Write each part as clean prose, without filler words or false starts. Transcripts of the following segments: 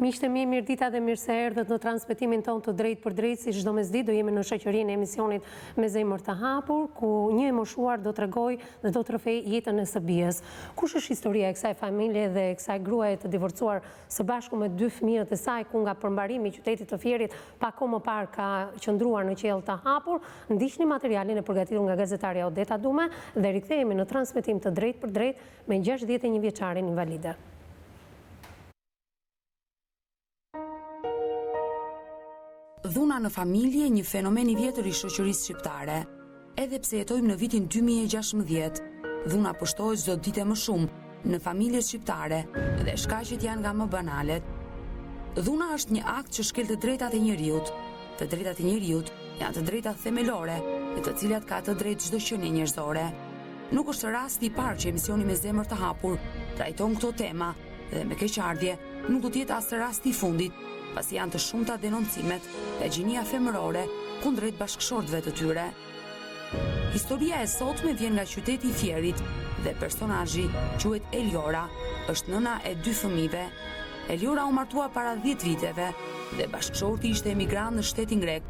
Miqtë e mi, mirë dita dhe mirë se erdhët në transmetimin tonë të drejt për drejt, si çdo mesditë do jemi në shoqërinë e emisionit me zemër të hapur, ku një e moshuar do t'rregojë dhe do të rrëfej jetën e së bijës. Kush është historia e kësaj familje dhe e kësaj gruaje të divorcuar së bashku me 2 fëmijët e saj, ku nga përmbarimi i qytetit të Fierit pak kohë më parë ka qëndruar në qiell të hapur? Ndiqni materialin e përgatitur nga gazetarja Odeta Dhuma dhe rikthehemi në transmetim të drejt për drejt me 61 vjeçarin invalide. Dhuna në familje, një fenomen i vjetër i shoqërisë shqiptare. Edhe pse jetojmë në vitin 2016, dhuna pështohet çdo ditë më shumë në familjet shqiptare dhe shkaqet janë nga më banalet. Dhuna është një akt që shkel të drejtat e njerëzit. Të drejtat e njerëzit janë të drejtat themelore, në të cilat ka të drejtë çdo qenie njerëzore. Nuk është rasti i parë që emisioni me zemër të hapur trajton këto tema dhe me keqardhje nuk do të jetë as rasti i fundit, pasi janë të shumta denoncimet e gjinia femërore kundrejt bashkëshortëve të tyre. Historia e sotme vjen nga qyteti i Fierit dhe personazhi quhet Eliora, është nëna e 2 fëmijëve. Eliora u martua para 10 viteve dhe bashkëshorti ishte emigrant në shtetin grek.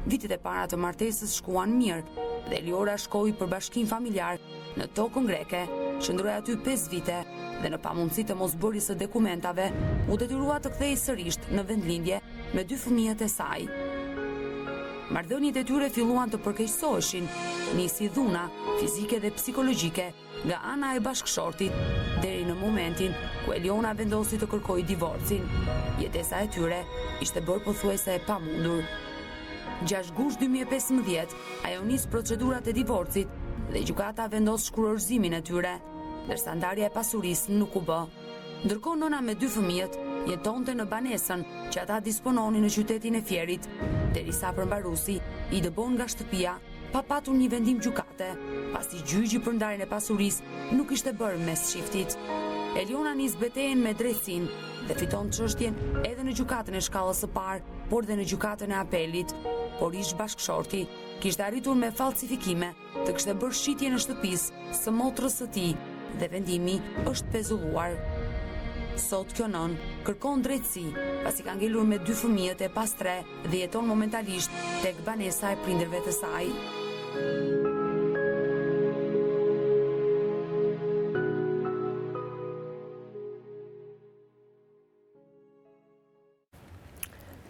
Vitet e para të martesës shkuan mirë dhe Eliora shkoi për bashkim familjar në tokën greke, qëndroi aty 5 vite dhe në pamundësi të mosbërjes së dokumentave u detyrua të kthehej sërish në vendlindje me 2 fëmijët e saj. Marrëdhëniet e tyre filluan të përkeqësoheshin, nisi dhuna fizike dhe psikologjike nga ana e bashkëshortit deri në momentin ku Eliona vendosi të kërkojë divorcin. Jetesa e tyre ishte bërë pothuajse e pamundur. 6 gusht 2015 ajo nis procedurat e divorcit dhe gjykata vendos shkurorëzimin e tyre, ndërsa ndarja e pasurisë nuk u bë. Ndërkohë nëna me 2 fëmijët jetonte në banesën që ata dispononin në qytetin e Fierit, derisa përmbaruesi i dëbon nga shtëpia pa patur një vendim gjykate, pasi gjyqi për ndarjen e pasurisë nuk ishte bërë mes shiftit. Eliona nis betejën me drejtësinë dhe fiton çështjen edhe në gjykatën e shkallës së parë, por dhe në gjykatën e apelit. Por ish bashkëshorti kishte arritur me falsifikime të kishte bërë shitje në shtëpisë së motrës së tij dhe vendimi është pezulluar. Sot kjo nën kërkon drejtësi, pasi ka ngelur me 2 fëmijët e pas 3 dhe jeton momentalisht tek banesa e prindërve të saj.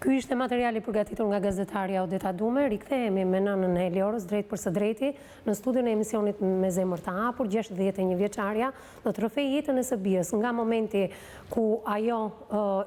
Ky ishte materiali përgatitur nga gazetarja Odeta Dhuma. Rikthehemi me nënën e Eliores drejt për së drejti në studion e emisionit me zemër të hapur. 61 vjeçaria do të rrëfej jetën e së bijës nga momenti ku ajo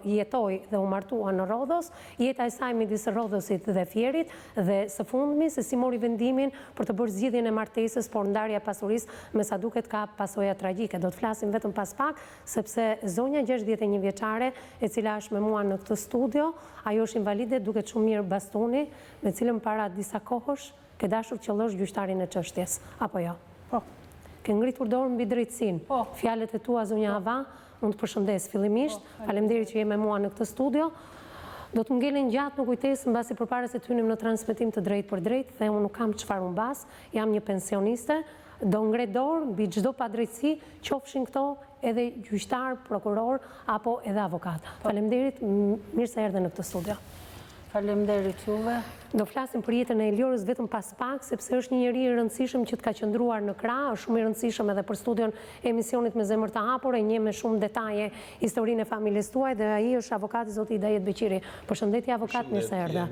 jetoi dhe u martua në Rodhos, jeta e saj midis Rodhosit dhe Fierit dhe së fundmi se si mori vendimin për të bërë zgjidhjen e martesës, por ndarja e pasurisë me sa duket ka pasoja tragjike. Do të flasim vetëm pas pak, sepse zonja 61 vjeçare e cila është me mua në këtë studio, ajo është invalide, duket shumë mirë bastuni, me cilën para disa kohësh ke dashur qëllosh gjyqtarin e çështjes, apo jo? Po. Ke ngritur dorën mbi drejtësinë. Po. Fjalët e tua zonja Hava, unë të përshëndes fillimisht. Faleminderit që je me mua në këtë studio. Do të ngelen gjatë në kujtesë mbasi përpara se të hynim në transmetim të drejt për drejt, dhe unë nuk kam çfarë umbas, jam një pensioniste, do ngre dorë mbi çdo padrejtësi, qofshin këto edhe gjyqtar, prokuror apo edhe avokat. Faleminderit, mirë se erdhe në këtë studio. Faleminderit juve. Do flasim për jetën e Eliores vetëm pas pak, sepse është një njeri i rëndësishëm që të ka qëndruar në krah, është shumë i rëndësishëm edhe për studion e emisionit me zemër të hapur, e njeh me shumë detaje historinë e familjes tuaj dhe ai është avokati zoti Kthehet Beqiri. Përshëndetje avokat, mirë se erdhe.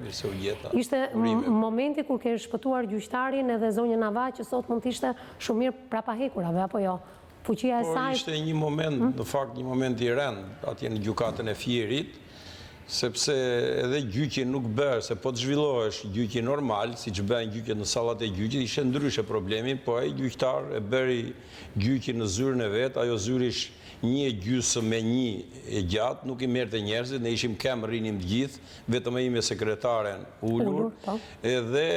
Ishte momenti kur ke shpëtuar gjyqtarin edhe zonjën Hava që sot mund të ishte shumë mirë prapahekurave, apo jo? Fuqia e saj. Ishte një moment, në fakt një moment i rënd atje në gjykatën e Fierit, sepse edhe gjyqi nuk bërë, se po të zhvillohesh gjyqi normal, si që bërë gjyqi në salat e gjyqi, ishe ndryshe problemi, po ai gjyqtar e bëri gjyqi në zyrën e vetë, ajo zyrish 1,1 e gjatë, nuk i merrte njerëzit, ne ishim kemë rinim të gjithë, vetëm e ime sekretaren ullur, edhe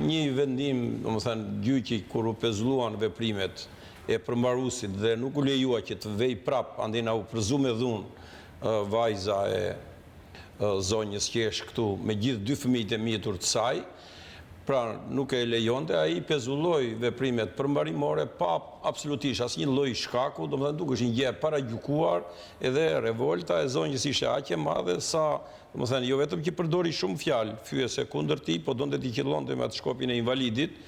një vendim, do më thënë, gjyqi kur u pezulluan veprimet e përmbaruesit dhe nuk u lejua që të vej prap, andina u përzu me dhunë vajza e zonjës që është këtu me gjithë 2 fëmijët e mjetur të saj, Pra nuk e lejonte, ai pezulloi veprimet përmbarimore pa absolutisht asnjë lloj shkaku, domethënë duke është një gjë paragjykuar, edhe revolta e zonjës ishte aq e madhe sa, domethënë jo vetëm që përdori shumë fjalë fyese kundër tij, po donte t'i qellonte me atë shkopin e invalidit.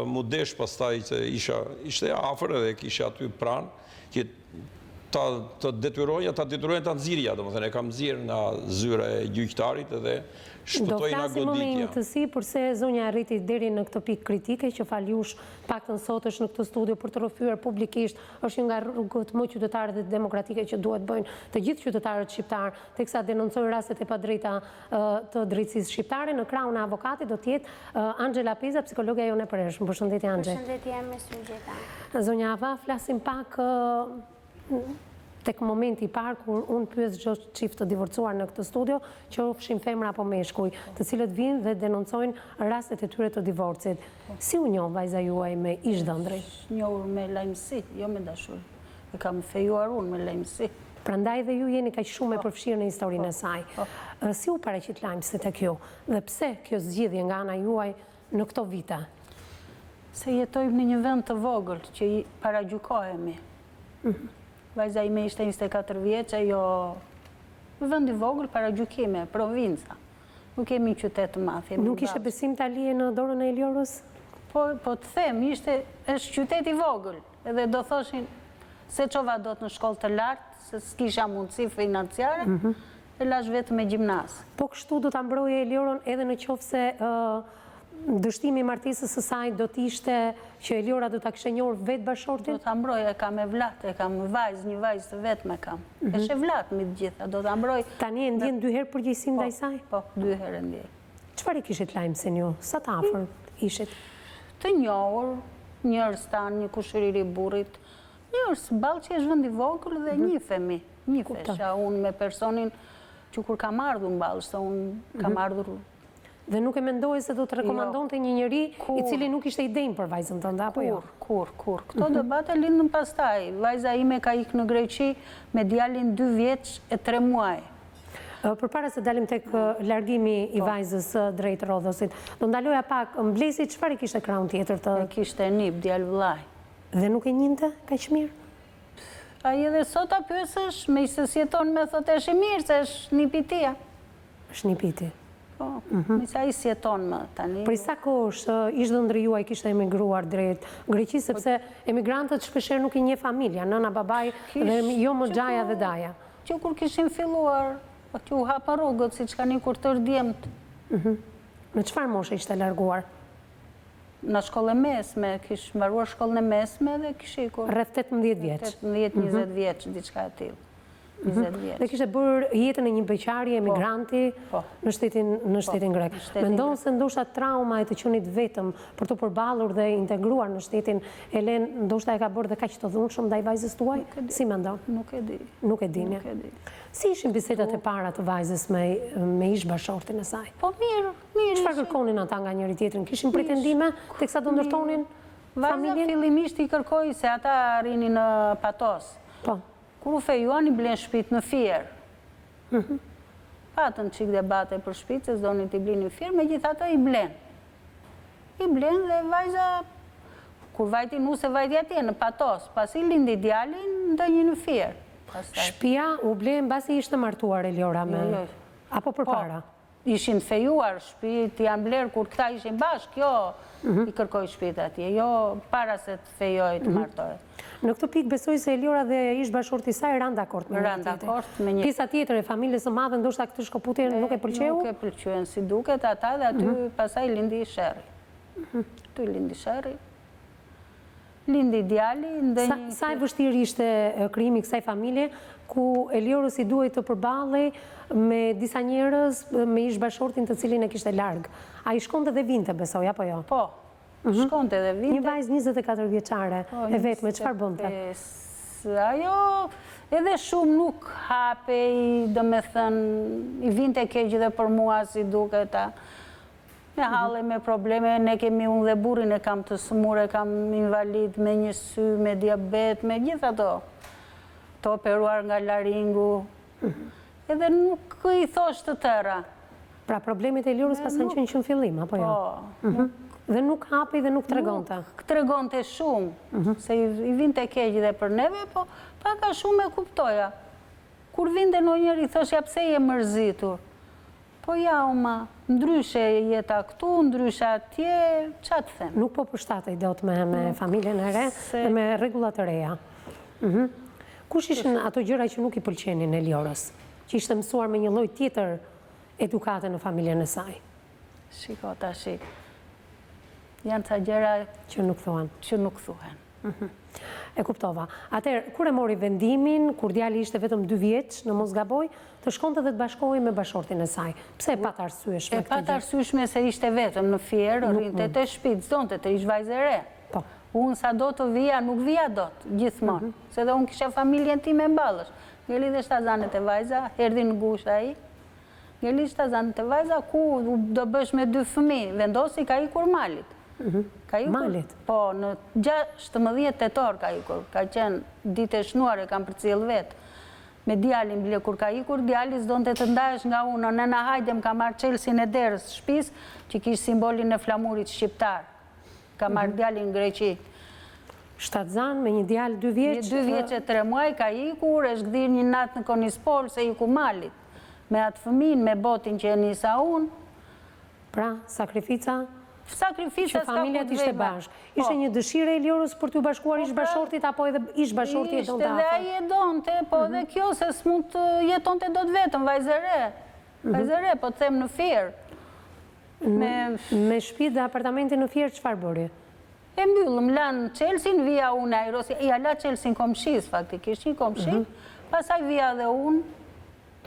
Mu desh pastaj se ishte afër edhe kisha aty pranë që ta detyrojnë ta nxirja, domethënë e kam nxjerr nga zyra e gjyqtarit edhe shpëtoi nga goditja. Do flasim më njëtësi, përse zonja arriti deri në këtë pikë kritike, që faljush paktën sot është në këtë studio për të rrëfyer publikisht, është një nga rrugët më qytetare dhe demokratike që duhet bëjnë të gjithë qytetarët shqiptar, teksa denoncojnë rastet e padrejta të drejtësisë shqiptare. Në krahun e avokatit do të jetë Angela Peza, psikologja jone përhershme. Përshëndetje Angela. Përshëndetje me Sungjeta. Zonja Ava, flasim pak tek momenti i parë kur unë pyes çdo çift të divorcuar në këtë studio, qofshin femra apo meshkuj, të cilët vinë dhe denoncojnë rastet e tyre të divorcit. Si u njoh vajza juaj me ish-dhëndrej? Njohur me lajmësi, jo me dashuri. E kam fejuar unë me lajmësi. Prandaj dhe ju jeni kaq shumë e përfshirë në historinë e saj. Si u paraqit lajmësi tek ju? Dhe pse kjo zgjidhje nga ana juaj në këto vite? Se jetojmë në një vend të vogël që paragjykohemi. Vajza ime ishte 24 vjeç, jo në vend i vogël paragjykime, provinca. Nuk kemi qytet të madh. Nuk ishte besim ta lije në dorën e Eliores? Po të them, është qytet i vogël, edhe do thoshin se çova dot në shkollë të lartë, se s'kisha mundësi financiare, e lash vetëm me gjimnaz. Po kështu do ta mbroje Elioren edhe në qoftë se dështimi i martesës së saj do t'ishte që Eliora do ta kishte njohur vetë bashortin? Do ta mbroj, e kam e vlat, e kam një vajzë të vetme kam. Është e vlat me të gjitha, do ta mbroj. Tani e ndjen 2 herë përgjegjësinë ndaj saj? Po, 2 herë e ndjen. Çfarë kishit lajmësin ju? Sa të afërt ishit? Të njohur, njërës tanë, një kushëriri burrit, njërës ballë që është vend i vogël dhe njifemi. Njifesha unë me personin që kur kam ardhur mballë, se unë kam ardhur. Dhe nuk e mendoj se do të rekomandonte një njeri i cili nuk ishte idejnë për vajzën tënde, apo jo? Kur. Këto debate lindën pastaj. Vajza ime ka ikë në Greqi me djalin 2 vjeç e 3 muaj. Përpara se dalim tek largimi i vajzës drejt Rodhosit, do ndaloja pak, Mblesi çfarë kishte krahun tjetër të? E kishte nip, djalë vllaj. Dhe nuk e njinte kaq mirë? Ai edhe sot ta pyesësh, me se si jeton me thotë është i mirë, se është nipi tia. Është nipi ti. Misa i si jeton më tani. Për sa kohë ish-dhëndri juaj kishte emigruar drejt Greqi, sepse emigrantët shpeshherë nuk i njeh familja, nëna, babai dhe jo më xhaja dhe daja. Që kur kishin filluar, që u hapa rrugët, siç kanë ikur tërë djemtë. Në çfarë moshe ishte larguar? Në shkollë e mesme, kishë mbaruar shkollën e mesme dhe kishë ikur. Rreth 18 vjeç. 18-20 vjeç, diçka e tillë. 20 vjeç. Dhe kishte bërë jetën e një beqari emigranti në shtetin grek. Mendon se ndoshta trauma e të qenit vetëm për të përballur dhe integruar në shtetin helen, ndoshta e ka bërë dhe kaq të dhunshëm ndaj vajzës tuaj? Si mendon? Nuk e di. Nuk e dini. Si ishin bisedat e para të vajzës me ish-bashortin e saj? Po mirë. Çfarë kërkonin ata nga njëri tjetrin? Kishin pretendime teksa do ndërtonin familjen? Vajza fillimisht i kërkoi se ata rrinin në Patos. Po. Kur u fejuan i blen shtëpitë në Fier. Patën çik debate për shtëpitë, se s'donin t'i blinin në Fier, megjithatë i blen. I blen dhe vajza, kur vajti nuse vajti atje në Patos, pasi lindi djalin, ndonjë në Fier. Shtëpia u blen mbasi ishte martuar Eliora me apo përpara? Ishin fejuar shtëpitë, janë bler kur këta ishin bashkë, jo i kërkoi shtëpitë atje, jo para se të fejojë të martohet. Në këtë pikë besoj se Eliora dhe ish-bashorti i saj ran dakord me një. Pjesa tjetër e familjes së madhe ndoshta këtë shkëputje nuk e pëlqeu? Nuk e pëlqyen si duket ata dhe aty pastaj lindi sherri. Aty lindi sherri. Lindi djali ndonjë. Sa e vështirë ishte krijimi i kësaj familje ku Eliores i duhej të përballej me disa njerëz me ish-bashortin të cilin e kishte larg. Ai shkonte dhe vinte, besoj, apo jo? Po. Shkonte dhe vinte. Një vajzë 24 vjeçare e vetme, çfarë bënte? Ajo edhe shumë nuk hapej, domethënë i vinte keq dhe për mua si duket ta. Me halle, me probleme, ne kemi unë dhe burrin e kam të smur, e kam invalid me një sy, me diabet, me gjitha to. Të operuar nga laringu. Edhe nuk i thosh të tëra. Pra problemet e Eliores pas kanë qenë që në fillim, apo jo? Po. Dhe nuk hapi dhe nuk tregonte. Nuk tregonte shumë, se i vinte keq dhe për neve, po paka shumë e kuptoja. Kur vinte në njëri, thoshja pse je mërzitur. Po ja, uma, ndryshe jeta këtu, ndryshe atje, qa të them? Nuk po përshtatej dot me familjen e re dhe me rregullat e reja. Kush ishin ato gjëra që nuk i pëlqenin Eliores, që ishte mësuar me një lloj tjetër edukate në familjen e saj? Shiko tash. Janë ca gjëra Që nuk thuan. që nuk thuhen. E kuptova. Atëherë, kur e mori vendimin, kur djali ishte vetëm 2 vjeç, në mos gaboj, të shkonte dhe të bashkohej me bashortin e saj. Pse e pat arsyeshme E këtë pat gjë? arsyeshme se ishte vetëm në fierë, rrinte të shtëpi, zonte të ish vajzë e re. Po. Unë sa do të vija, nuk vija dot, gjithmonë. Se dhe unë kisha familjen tim e mballësh. Ngeli dhe shtazanet e vajza, erdhi në gusht ai. Ngeli shtazanet e vajza, ku do bësh me 2 fëmijë, vendosi ka ikur malit. Malit? Po, në 16 tetor ka ikur, ka qenë ditë e shnuar e kam përcjell vetë. Me djalin bile kur ka ikur, djali s'donte të ndahesh nga unë, nëna hajde më ka marrë çelsin e derës shtëpis, që kishte simbolin e flamurit shqiptar. Ka marrë djalin në Greqi. Shtatzan me një djalë 2 vjeç. 2 vjeç e 3 muaj ka ikur, e zgdhir një natë në Konispol se iku malit. Me atë fëmin, me botin që e nisa unë. Pra, sakrifica Sakrifica që familja ishte bashkë. Ishte një dëshirë e Eliores për t'u bashkuar ish bashortit, apo edhe ish bashorti e donte Ishte dhe ai e donte, po dhe kjo se s'mund të jetonte dot vetëm, vajzë e re. Vajzë e re, po të them në Fier. Me shtëpi dhe apartamentin në Fier çfarë bëri? E mbyllëm, lanë Çelsin, vija unë Aerosi, ja la Çelsin komshis faktikisht, një komshi, pasaj vija dhe unë,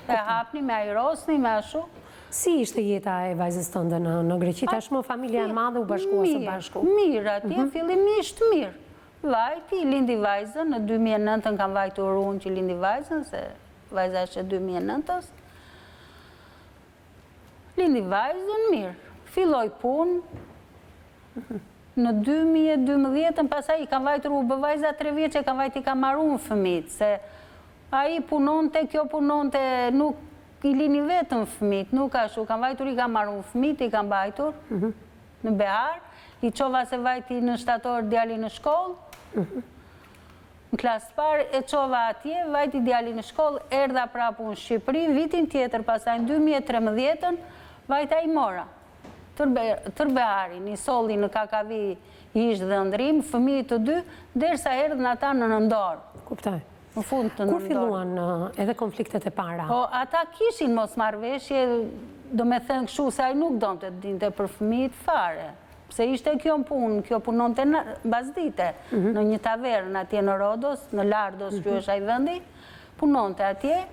e hapni me Aerosni, me ashu. Si ishte jeta e vajzës tënde në Greqi? Tashmë familja e madhe u bashkua së bashku. Mirë, atje fillimisht mirë. Vajti, lindi vajzën, në 2009 kam vajtur unë që lindi vajzën, se vajza është 2009-ës. Lindi vajzën, mirë. Filloj punë. Në 2012, pasaj i kam vajtur u bë vajza 3 vjeqe, kam vajti kam marru në fëmijët, se a i punonte, kjo punonte, nuk i lini vetëm fëmijët, nuk ashtu, kam vajtur i kam marru në fëmijët, i kam vajtur në Behar, i qova se vajti në shtator djali në shkollë, në klasë parë, e qova atje, vajti djali në shkollë, erdha prapu në Shqipëri, vitin tjetër, pasaj në 2013, vajta i mora. Tërbeharin, i solli në Kakavi ish dhe ndrim, fëmijët të 2, derisa erdhën ata në nëndorë. Kuptoj. Në fund të nëndorë. Kur filluan edhe konfliktet e para? Po, ata kishin mos marrëveshje, do me thënë këshu, se ai nuk donte të dinte për fëmijët fare. Pse ishte kjo punë, kjo punonte bazdite, në një tavern atje në Rodos, në Lardos, që është ai vendi, punonte atje,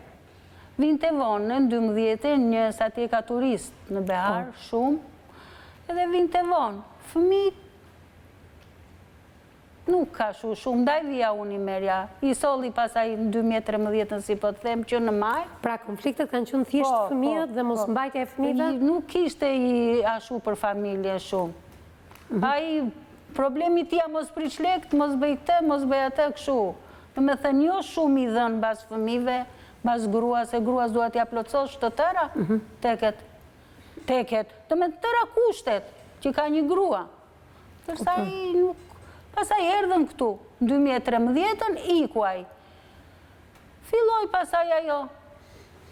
vinte vonë në 12, njës atje ka turist në Behar, shumë, edhe vinte vonë. Fëmijët nuk ka shumë, daj vija unë i merja. I solli pasaj në 2013, si po të them, që në maj. Pra konfliktet kanë qenë thjesht fëmijët dhe mos mbajtja e fëmijëve? Nuk ishte i ashu për familje shumë. Ai problemi tia mos prish lekt, mos bëj këtë, mos bëj atë këshu. Dhe me thënë jo shumë i dhënë bas fëmijëve, bas grua, se grua s'dua t'ja plotësosh të tëra, teket. Dhe me tëra kushtet, që ka një grua. Tërsa i nuk... Pasaj erdhën këtu, në 2013, ikuaj. Filloj pasaj ajo,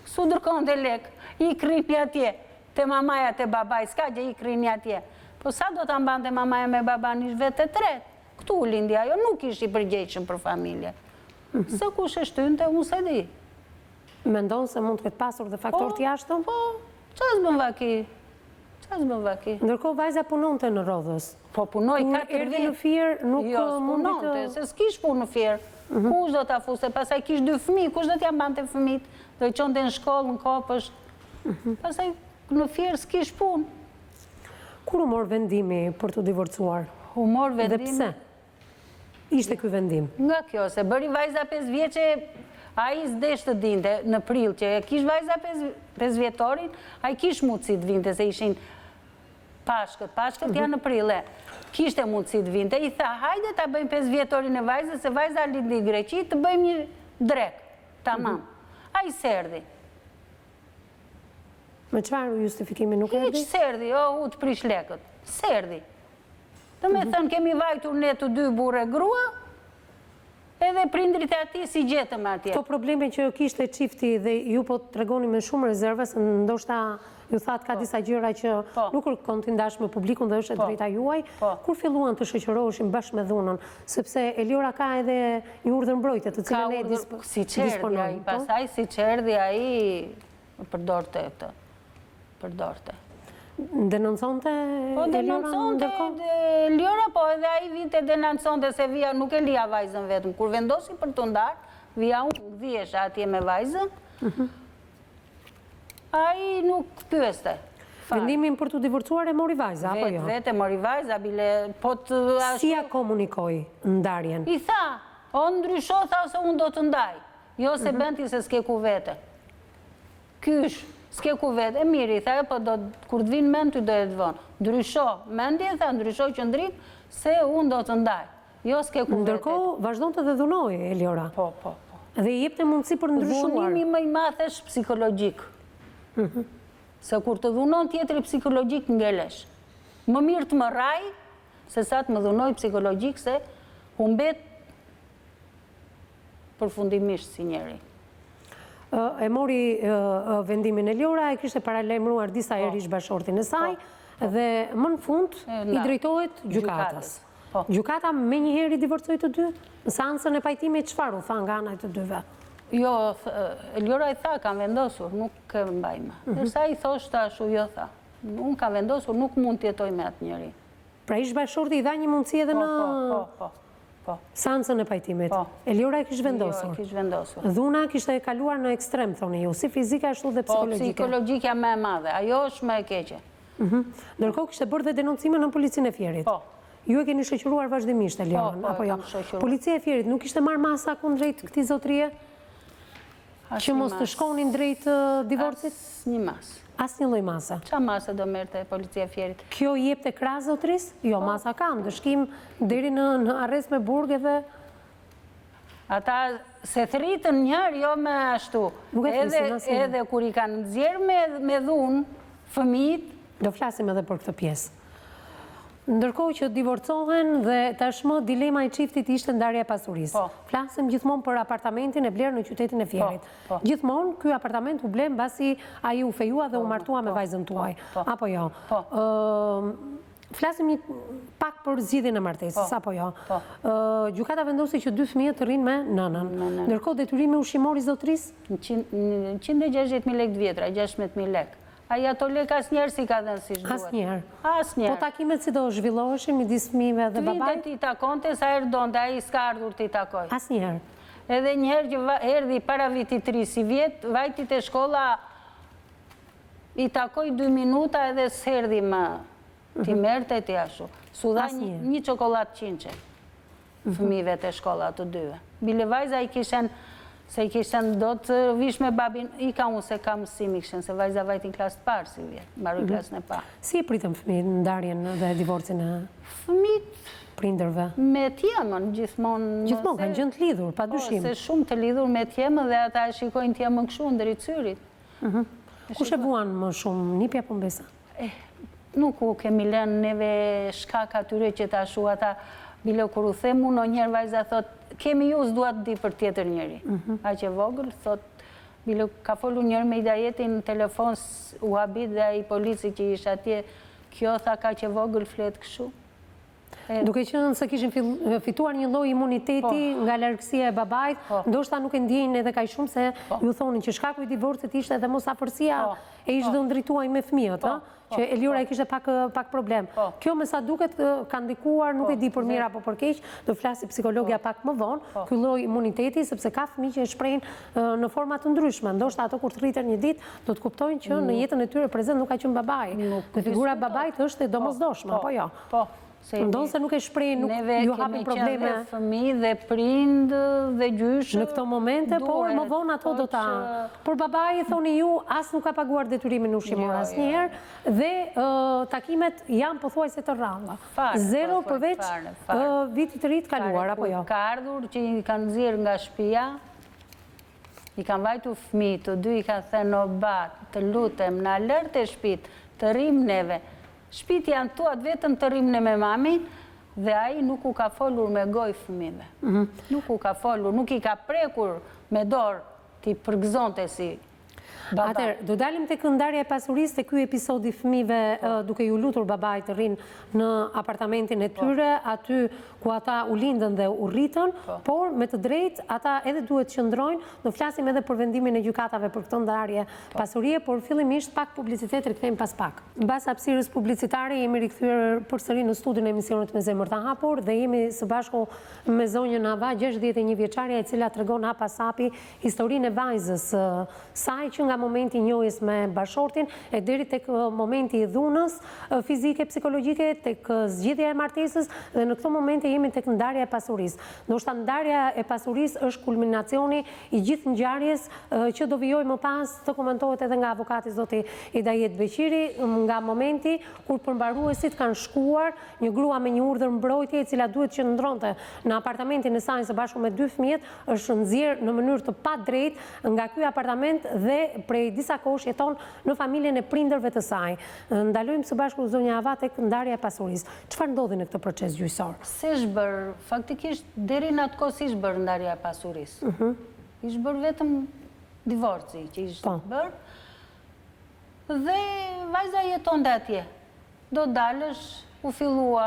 su dërkon dhe lek, i krini atje, te mamaja te babaj, s'ka gjë i krini atje. Po sa do të ambante mamaja me baba një vetë të tret? Këtu u lindi ajo, nuk ish i përgjeqën për familje. Se kush e shtynte, unë se di. Mendon se mund të këtë pasur dhe faktor t'jashtëm? Po, qas bën vaki? Qas bën vaki? Ndërkohë vajza punonte në Rodhës. Po punoj 4 vjetë. Erdhi në Fier, nuk mundi të... Jo, se s'kish punë në Fier. Kush do t'a fuste? Pasaj kish 2 fëmijë, kush do t'ja mbante fëmijët? Do i qonte në shkollë, në kopësht. Pasaj në Fier s'kish punë. Kur u mor vendimi për të divorcuar? U mor vendimi... Dhe pse? Ishte ky vendim? Nga kjo, se bëri vajza 5 vjeqe, a i s'desh të dinte në prill, që kish vajza 5 vjetorin, a i kish mundësi të vinte, se ishin pashkët janë në prill, kishte mundësi të vinte, i tha, hajde ta bëjmë 5 vjetorin e vajzë, se vajza lindi i Greqi, të bëjmë një drek, tamam. A i serdi. Me çfarë justifikimi nuk erdi? Hiq s'erdi, u të prish lekët. S'erdi. Dhe me thënë, kemi vajtur ne të dy burre grua, edhe prindrit e ati si gjetëm atje. Këto probleme që kishte çifti dhe ju po të regoni me shumë rezerve, se ndoshta ju thatë ka disa gjëra që nuk kërkon të ndash me publikun dhe është e drejta juaj, kur filluan të shoqëroheshin bashkë me dhunën, sepse Eliora ka edhe një urdhër mbrojtje të cilën e disponojnë. Si qerdi ai, pasaj si qerdi ai përdorte këtë. Përdorte. Denonconte Eliora ndërkohë? Eliora, po edhe ai vinte denonconte se vija nuk e lija vajzën vetëm. Kur vendosi për të ndarë, vija unë gdhiesha atje me vajzën, ai nuk pyeste. Vendimin për të divorcuar e mori vajza, apo jo? Vete mori vajza, bile po të... Si ja komunikoi ndarjen? I tha, o ndrysho, tha se unë do të ndaj. Jo se benti se s'ke ku vete. Kysh, s'ke ku vete. E miri, i tha, po kur të vinë mend ty do e të vonë. Ndrysho, mendje, tha, ndrysho qëndrim, se unë do të ndaj. Jo s'ke ku vete. Ndërkohë, vazhdonte dhe dhunoi Eliora. Po. Dhe i jepte mundësi për ndryshuar. Dhunimi më i madh është psikologjik. Se kur të dhunon tjetëri psikologjik ngelesh. Më mirë të më raj, se sa të më dhunoj psikologjik, se humbet përfundimisht si njeri. E mori vendimin Eliora, e kishte paralajmëruar disa herë ish-bashortin e saj, dhe më në fund i drejtohet gjykatës. Gjykata me njëherë i divorcoi të dy? Në seancën e pajtimit çfarë u tha nga ana e të dyve? Jo, Eliora i tha, kam vendosur, nuk e mbajme. Dërsa i thoshtë ashu, jo tha. Unë kam vendosur, nuk mund të jetoj me atë njëri. Pra ish-bashorti i dha një mundësi edhe në seancën e pajtimit. Eliora e kishte vendosur. Jo, e kishte vendosur. Dhuna kishte kaluar në ekstrem, thoni ju, si fizike ashtu dhe psikologjike. Po, psikologjikja më e madhe, ajo është më e keqe. Ndërkohë kishte bërë dhe denoncime në policinë e Fierit. Po. Ju e keni shoqëruar vazhdimisht Eliorën, apo jo? Policia e Fierit nuk kishte marrë masa kundrejt këtij zotërie? Që mos të shkonin drejt divorcit? Asnjë mas. Asnjë lloj masa. Qa masa do merrte policia e Fierit? Kjo i jepte krah zotërisë? Jo, masa ka, ndëshkim deri në arrest me burg edhe... Ata se thritën njërë, jo me ashtu. Edhe kur i kanë nxjerrë me dhunë, fëmijët... Do flasim edhe për këtë pjesë. Ndërkohë që divorcohen dhe tashmë dilema e çiftit ishte ndarja e pasurisë. Flasim gjithmonë për apartamentin e blerë në qytetin e Fierit. Gjithmonë ky apartament u ble mbasi ai u fejua dhe u martua me vajzën tuaj. Apo jo? Flasim pak për zgjidhjen e martesës, apo jo? Gjykata vendosi që 2 fëmijët të rrinë me nënën. Ndërkohë detyrimi ushqimor i zotërisë? 160.000 lekë të vjetra, 16.000 lekë. Aja ato lekë asnjëherë si ka dhenë si shduhet. Asnjëherë? Asnjëherë. Po takimet si do zhvilloheshin midis fëmijëve dhe babait? Vinte t'i takonte, sa herë donte, ai s'ka ardhur t'i takoj. Asnjëherë? Edhe njëherë që erdhi para vitit 3 si vjet, vajtit e shkolla i takoj 2 minuta edhe s'erdhi më t'i merte t'i ashu. Su dha një çokoladë qinçe fëmijëve të shkolla të dyve. Bile vajza i kishen se i kishen do të vish me babin, i ka unë se ka mësim i kishen, se vajza vajti në klasë të parë si vjetë, mbaroj klasën e parë. Si e pritëm fëmijët në ndarjen dhe divorcin e prindërve? Me tjemën, gjithmonë. Gjithmonë, kanë gjënë të lidhur, pa dyshim. Se shumë të lidhur me tjemën dhe ata e shikojnë tjemën këshu në dricyrit. Kush e vuan më shumë, nipja po mbesa? Nuk u kemi lënë neve shkak atyre që ta shu ata, bile kur u themu, në njerë vajza thot, kemi ju s'dua të di për tjetër njeri. A që vogël, thot, bile ka folu njërë me i dajetin në telefon u habit dhe i polici që ishtë atje, kjo tha ka që vogël flet këshu. Duke qenë se kishin fituar një lloj imuniteti nga largësia e babait, ndoshta nuk e ndjejnë edhe kaq shumë se ju thonin që shkaku i divorcit ishte edhe mosafërsia e ish dhe ndrituaj me fëmijët, që Eliora i kishte pak problem. Kjo me sa duket ka ndikuar, nuk e di për mirë apo për keq, do flasi psikologja pak më vonë, ky lloj imuniteti sepse ka fëmijë që e shprehin në forma të ndryshme. Ndoshta ato kur të rriten një ditë do të kuptojnë që në jetën e tyre prezant nuk ka qenë babai. Dhe figura e babait është e domosdoshme, apo jo? Ndonë se nuk e shprej, nuk ju hapin probleme. Neve kemi qenë dhe fëmijë dhe prind dhe gjyshë. Në këto momente, por më vonë ato do ta... Por babai, thoni ju, as nuk ka paguar detyrimin ushqimor asnjëherë dhe takimet janë pothuajse të rralla. Zero përveç vitit të ri të kaluar, apo jo? Ka ardhur që i kanë nxjerrë nga shtëpia, i kanë vajtu fëmijë, të dy i kanë thënë o bat, të lutem, na lërë të shpit, të rrim neve. Shpit janë tuat vetëm të rrim ne me mamin, dhe ai nuk u ka folur me gojë fëmijëve. Nuk u ka folur, nuk i ka prekur me dorë, ti përgëzonte si baba. Atër, do dalim të këndarja e pasurisë të ky episodi fëmijëve duke ju lutur babait të rinë në apartamentin e tyre, aty ku ata u lindën dhe u rritën, por me të drejtë ata edhe duhet qëndrojnë, do flasim edhe për vendimin e gjykatave për këtë ndarje pasurie, por fillimisht pak publicitet rikthejmë pas pak. Mbas hapësirës publicitare jemi rikthyer përsëri në studion e emisionit me zemër të hapur dhe jemi së bashku me zonjën Hava, 61 vjeçaria, e cila tregon hap pas hapi historinë e vajzës saj që nga momenti njohjes me bashortin e deri tek momenti i dhunës fizike, psikologjike, tek zgjidhja e martesës dhe në këtë moment jemi tek ndarja e pasurisë. Ndoshta ndarja e pasurisë është kulminacioni i gjithë ngjarjes që do vijoj më pas të komentohet edhe nga avokati zoti Kthehet Beqiri, nga momenti kur përmbaruesit kanë shkuar një grua me një urdhër mbrojtje e cila duhet që ndronte në apartamentin e saj së bashku me 2 fëmijët, është nxjerr në mënyrë të padrejtë nga ky apartament dhe prej disa kohësh jeton në familjen e prindërve të saj. Ndalojmë së bashku zonja Hava tek ndarja e pasurisë. Çfarë ndodhi në këtë proces gjyqësor? Bërë, faktikisht, deri në atë kohë si ishtë bërë ndarja e pasurisë. Ishtë bërë vetëm divorci që ishtë bërë. Dhe vajza jeton dhe atje. Do dalësh, u fillua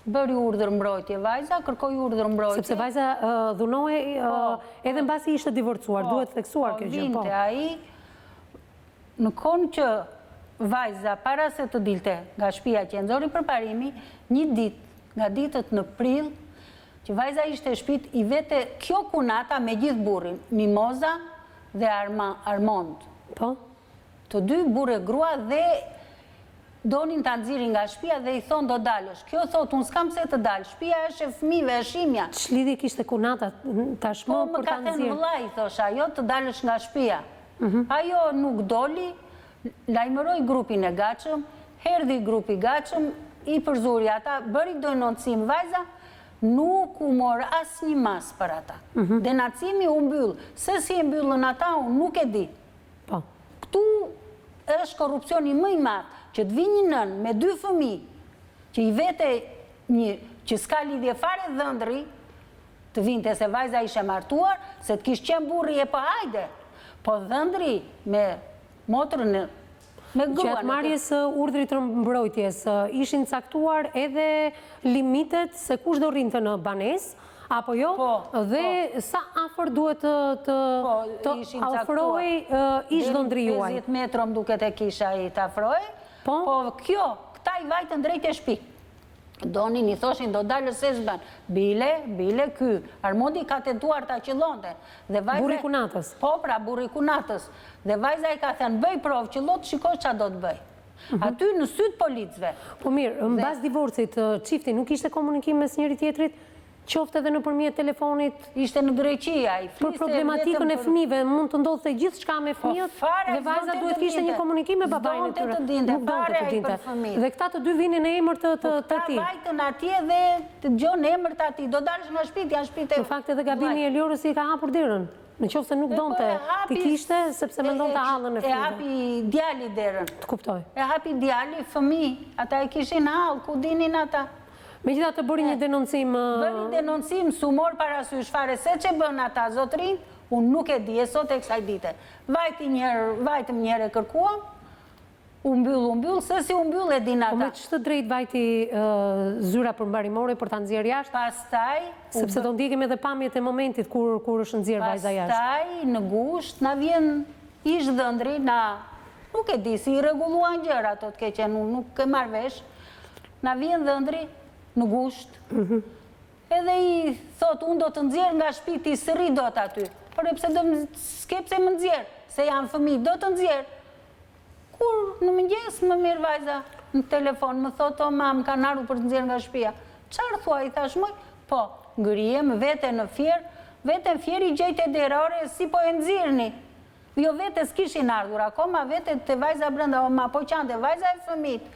bëri urdhër mbrojtje vajza, kërkoi urdhër mbrojtje. Sepse vajza dhunohej edhe mbasi ishte divorcuar, duhet theksuar kjo gjë. Vinte ai, në kohën që vajza, para se të dilte nga shtëpia që nxori për parimi, një ditë, nga ditët në prill, që vajza ishte shtëpit i vete kjo kunata me gjithë burrin, Mimoza dhe Armond. Po? Të dy burrë grua dhe donin ta nxirrin nga shtëpia dhe i thonë do dalësh. Kjo thotë, unë s'kam se të dalë, shtëpia është e fëmijëve, e shimja. Ç'lidhje kishte kunata tashmë për ta nxjerrë? Po, më ka thënë vëllai, thosh ajo, të dalësh nga shtëpia. Ajo nuk doli, lajmëroi grupin e gatshëm, erdhi grupi i gatshëm, i përzuri ata, bëri denoncim vajza, nuk u mor asnjë mas për ata. Denuncimi u mbyll, se si e mbyllën ata unë nuk e di. Po. Ktu është korrupsioni më i madh, që të vinë një nën me 2 fëmijë, që i vete një që s'ka lidhje fare dhëndri, të vinte se vajza ishte martuar, se të kishte qenë burri e po hajde. Po dhëndri me motrën me gruan. Gjatë marrjes së urdhrit të mbrojtjes, ishin caktuar edhe limitet se kush do rrinte në banesë, apo jo? Dhe sa afër duhet të afrohej ish dhëndri juaj? 50 metra më duket e kisha i të afrohej. Po këta i vajtën drejt e shtëpi. Donin, i thoshin, do dalë se s'ban. Bile ky. Armondi ka tentuar ta qëllonte. Burri kunatës? Po, pra, burri kunatës. Dhe vajza i ka thënë, bëj provë qëllot, shiko qa do të bëj. Aty në sytë policëve. Po mirë, mbas divorcit, çifti nuk ishte komunikim mes njëri tjetrit? Qofte edhe nëpërmjet telefonit? Ishte në Greqia. Për problematikën e fëmijëve, mund të ndodhte gjithçka me fëmijët dhe vajza duhet kishte një komunikim me babain e tyre. Nuk donte të dinte. Dhe këta të dy vinin në emër të tij. Këta vajtën atje dhe të dëgjon emër të atij. Do dalësh nga shtëpia, janë shtëpitë. Në fakt edhe gabimi i Eliores i ka hapur derën. Në qoftë se nuk donte ti kishte, sepse mendonte hallën e fëmijëve. E hapi djali derën. Të kuptoj. E hapi djali, fëmijë, ata e kishin hall, ku dinin ata. Megjithatë bëri një denoncim. Bëri denoncim, su mor parasysh fare se që bën ata zotrin, unë nuk e di e sot e kësaj dite. Vajtëm njëre kërkuam, u mbyll, se si u mbyll e din ata. Po me ç'të drejt vajti zyra përmbarimore për ta nxjerrë jashtë? Pastaj, sepse do ndjekim edhe pamjet e momentit kur është nxjerrë vajza jashtë. Pastaj në gusht na vjen ish dhëndri, nuk e di si i rregulluan gjëra ato të keqen, unë nuk e marr vesh. Na vjen dhëndri në gusht, edhe i thot, unë do të nxjerr nga shtëpi ti sërri do të aty, por e pse do s'kepse më nxjerr, se janë fëmijë, do të nxjerr. Kur në mëngjes më mirë vajza në telefon, më thot, o mam, kanë ardhur për të nxjerr nga shtëpia. Çfarë thua, i thash moj? Po, ngrihem vete në fier, vete në fier i gjejte derore, si po e nxirrni. Jo vete s'kishin ardhur, akoma vete të vajza brenda, o ma po qante, vajza e fëmijët.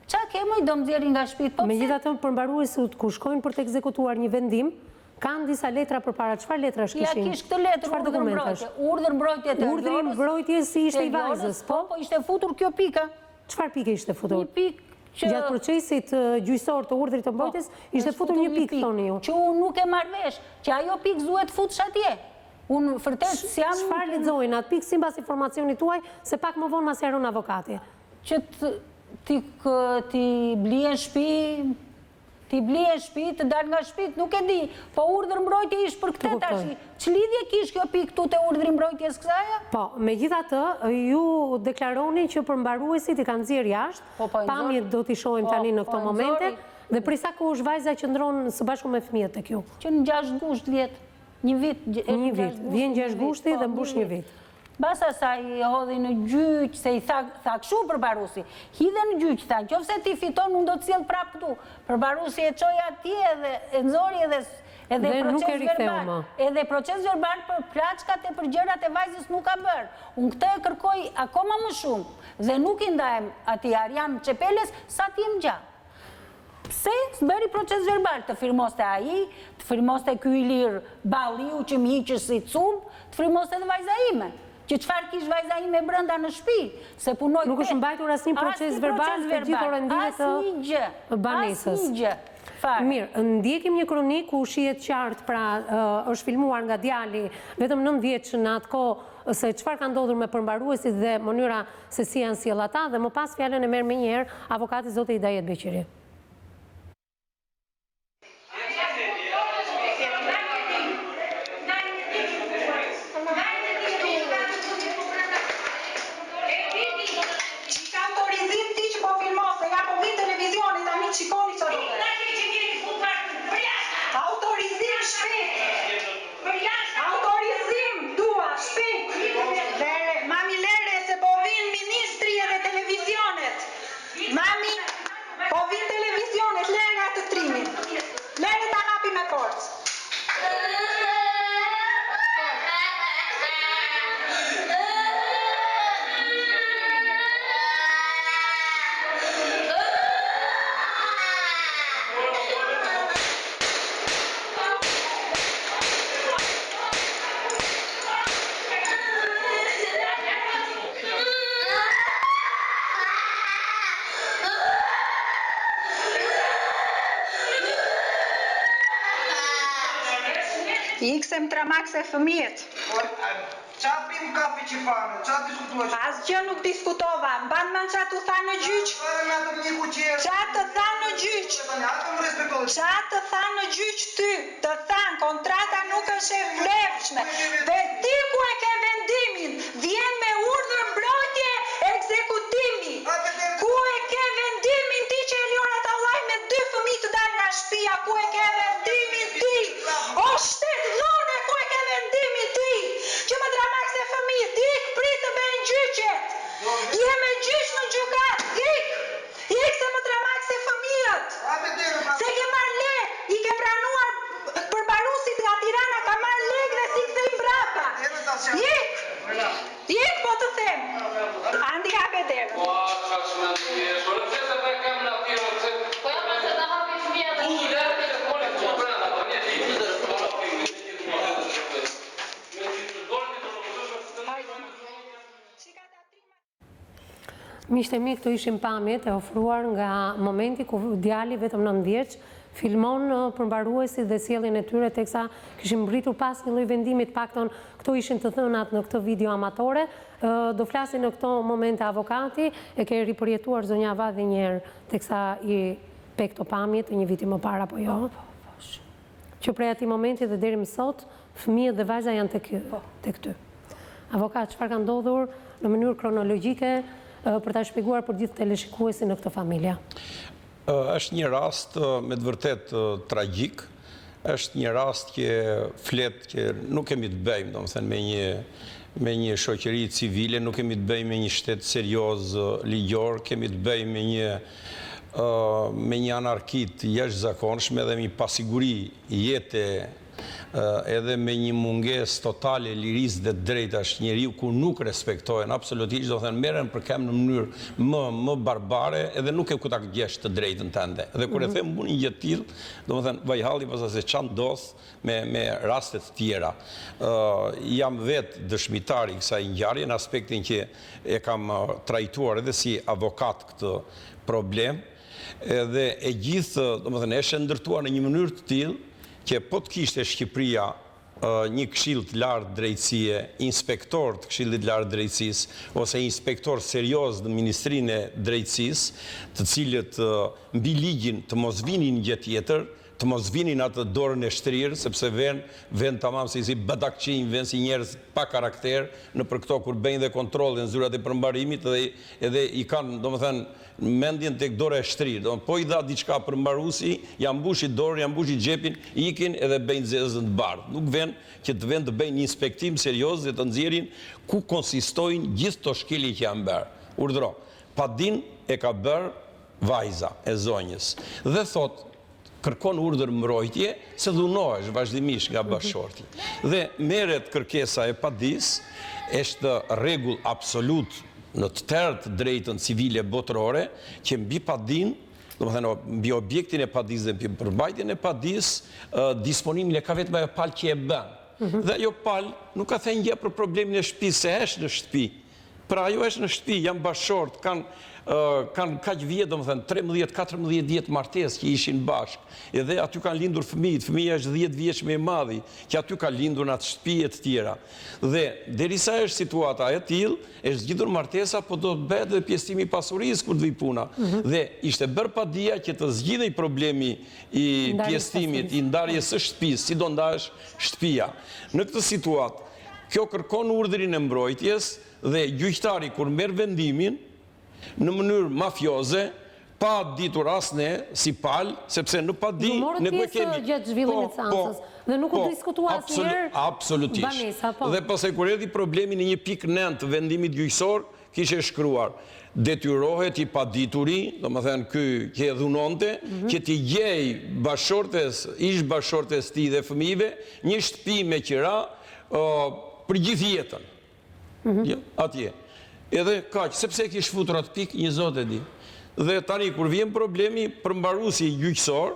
Qa kemoj do më nxjerrin nga shtëpit? Megjithatë përmbaruesit kur shkojnë për të ekzekutuar një vendim, Kanë disa letra përpara, çfarë letrash kishin? Ja kish këtë letër, urdhër mbrojtje. Urdhër mbrojtje të Urdhri mbrojtje si ishte i vajzës, po? Po, ishte futur kjo pika. Çfarë pike ishte futur? Një pikë që... Gjatë procesit gjyqësor të urdhrit të mbrojtjes, ishte futur një pikë, thoni ju. Që unë nuk e marrë vesh, që ajo pikë zuhet futsh atje. Unë vërtet si jam... Çfarë lexojnë atë pikë sipas informacionit tuaj, se pak më vonë mas jaron avokati? Që ti blije shtëpi, të dal nga shtëpi, nuk e di, po urdhër mbrojtje ish për këtë tash. Ç'lidhje kish kjo pikë këtu te urdhri mbrojtjes kësaj? Po, megjithatë, ju deklaroni që përmbaruesit i kanë nxjerr jashtë, pamjet do t'i shohim tani në këto momente, dhe për sa kohë është vajza që ndron së bashku me fëmijët tek ju? Që në 6 gusht vjet, një vit. Një vit, vjen 6 gushti dhe mbush një vit. Basa sa i hodhi në gjyq, se i tha këshu përbarusi. Hidhe në gjyq, tha, qofse ti fiton, unë do të sjell prap këtu. Përbarusi e qoj atje dhe e nxori edhe proces verbal. Edhe proces verbal për plaçkat e për gjërat e vajzës nuk ka bërë. Unë këtë e kërkoj akoma më shumë. Dhe nuk i ndajem ati Arjan Çepeles sa ti më gjatë. Pse s'bëri proces verbal, të firmoste aji, të firmoste ky Ilir Balliu që më hiqës si cum, të firmoste edhe vajza ime. Që qëfar kish vajza ime brenda në shtëpi, se punoj nuk është mbajtur asnjë proces verbal të gjithë orendimet të banesës. Asnjë. Mirë, ndjekim një kronik ku shihet qartë, pra është filmuar nga djali vetëm 9 vjeç në atë kohë, se çfarë ka ndodhur me përmbaruesit dhe mënyra se si janë sjell ata, dhe më pas fjalën e merr më një herë avokati zoti Kthehet Beqiri. Shikoni që autorizim shpejt. Autorizim dua shpejt. Mami lere se po vinë ministri edhe televizionet. Mami po vinë televizionet, lere atë trimin. Lere ta hapi me forcë. Iksem tramakse fëmijët. Qa pim kafe që panë? Qa diskutuash? Asgjë nuk diskutova. Mban mend qa të tha në gjyq? Qa të tha në gjyq? Qa të tha në gjyq ty? Të than kontrata nuk është e vlefshme. Dhe ti ku e ke vendimin? Vjen me urdhër mbrojtje ekzekutimi. Ku e ke vendimin ti që Eliores Allaj me 2 fëmijë të dalë nga shtëpia? Ku e ke vendimin ti? O shtet dhone, ku e ke vendimin ti? Që më dramak se fëmijët, ik pritë të bëjnë gjyqet. Je me gjyq në gjukat, ik se më dramak se fëmijët. Se ke marrë lek, i ke pranuar përbarusit nga Tirana, ka marrë lek dhe si kthej mbrapa. Ik po të them. Andi hape derën. Miqtë e mi, këto ishin pamjet e ofruar nga momenti ku djali vetëm 9 vjeç filmon përmbaruesit dhe sjelljen e tyre, teksa kishin mbritur pas një lloj vendimi, të paktën këto ishin të thënat në këtë video amatore. Do flasin në këto momente avokati, e ke ripërjetuar zonja Avadhi një herë, teksa i pe këto pamje të një viti më parë apo jo? Që prej atij momenti dhe deri më sot, fëmijët dhe vajza janë tek ty. Avokat, çfarë ka ndodhur në mënyrë kronologjike për ta shpjeguar për gjithë teleshikuesin në këtë familje? Është një rast me të vërtet tragjik, është një rast që flet që nuk kemi të bëjmë, domethënë me një shoqëri civile, nuk kemi të bëjmë me një shtet serioz ligjor, kemi të bëjmë me një anarki të jashtëzakonshme dhe me një pasiguri jete edhe me një munges totale lirisë dhe drejtash njeriu ku nuk respektohen absolutisht, do thënë merren për kem në mënyrë më barbare edhe nuk e ku ta gjesh të drejtën tënde. Dhe kur e them unë një gjë të tillë, do thënë vajhalli pas se çan dos me raste të tjera. Jam vetë dëshmitar i kësaj ngjarje në aspektin që e kam trajtuar edhe si avokat këtë problem, edhe e gjithë, do të thënë, është ndërtuar në një mënyrë të tillë që po të kishte Shqipëria një këshill të lartë drejtësie, inspektor të këshillit të lartë drejtësisë, ose inspektor serioz në Ministrinë e Drejtësisë, të cilët mbi ligjin të mos vinin gjë tjetër, të mos vinin atë dorën e shtrirë, sepse vën tamam si badakçinj, vën si njerëz pa karakter në për këto kur bëjnë dhe kontrollin zyrat e përmbarimit edhe i kanë, domethënë, mendjen tek dora e shtrirë. Po i dha diçka përmbaruesi, ja mbushi dorën, ja mbushi xhepin, ikin edhe bëjnë zezën të bardhë. Nuk vën që të vën të bëjnë një inspektim serioz dhe të nxjerrin ku konsistojnë gjithë to shkelje që janë bërë. Urdhro. Padin e ka bërë vajza e zonjës. Dhe thotë kërkon urdhër mbrojtje se dhunohesh vazhdimisht nga bashorti. Dhe merret kërkesa e padis, është rregull absolut në të tërë të drejtën civile botërore, që mbi padin, domethënë mbi objektin e padis dhe mbi përmbajtjen e padis, disponimin e ka vetëm ajo palë që e bën. Dhe ajo palë nuk ka thënë gjë për problemin e shtëpisë, se është në shtëpi. Pra ajo është në shtëpi, janë bashort, kanë kaq vjet, domethënë 13-14 vjet martesë që ishin bashkë. Edhe aty kanë lindur fëmijët, fëmia është 10 vjeç më e madhi, që aty ka lindur në atë shtëpi e të tjera. Dhe derisa është situata e tillë, është zgjidhur martesa, po do të bëhet edhe pjesëtimi i pasurisë kur të vijë puna. Dhe ishte bërë padia që të zgjidhej problemi i pjesëtimit, i ndarjes së shtëpisë, si do ndahesh shtëpia. Në këtë situatë, kjo kërkon urdhrin e mbrojtjes dhe gjyqtari kur merr vendimin në mënyrë mafioze, pa ditur as ne si palë, sepse në pa di ne ku kemi gjatë zhvillimit të seancës dhe nuk u diskutua asnjëherë absolutisht. banesa, po. Dhe pas e kur erdhi problemi në 1.9 të vendimit gjyqësor, kishte shkruar detyrohet i padituri, domethënë ky që e dhunonte, që t'i gjej ish bashortes tij dhe fëmijëve një shtëpi me qira për gjithë jetën. Atje. Edhe kaq, sepse e kish futur atë pikë, një zot e di. Dhe tani kur vjen problemi, përmbaruesi gjyqësor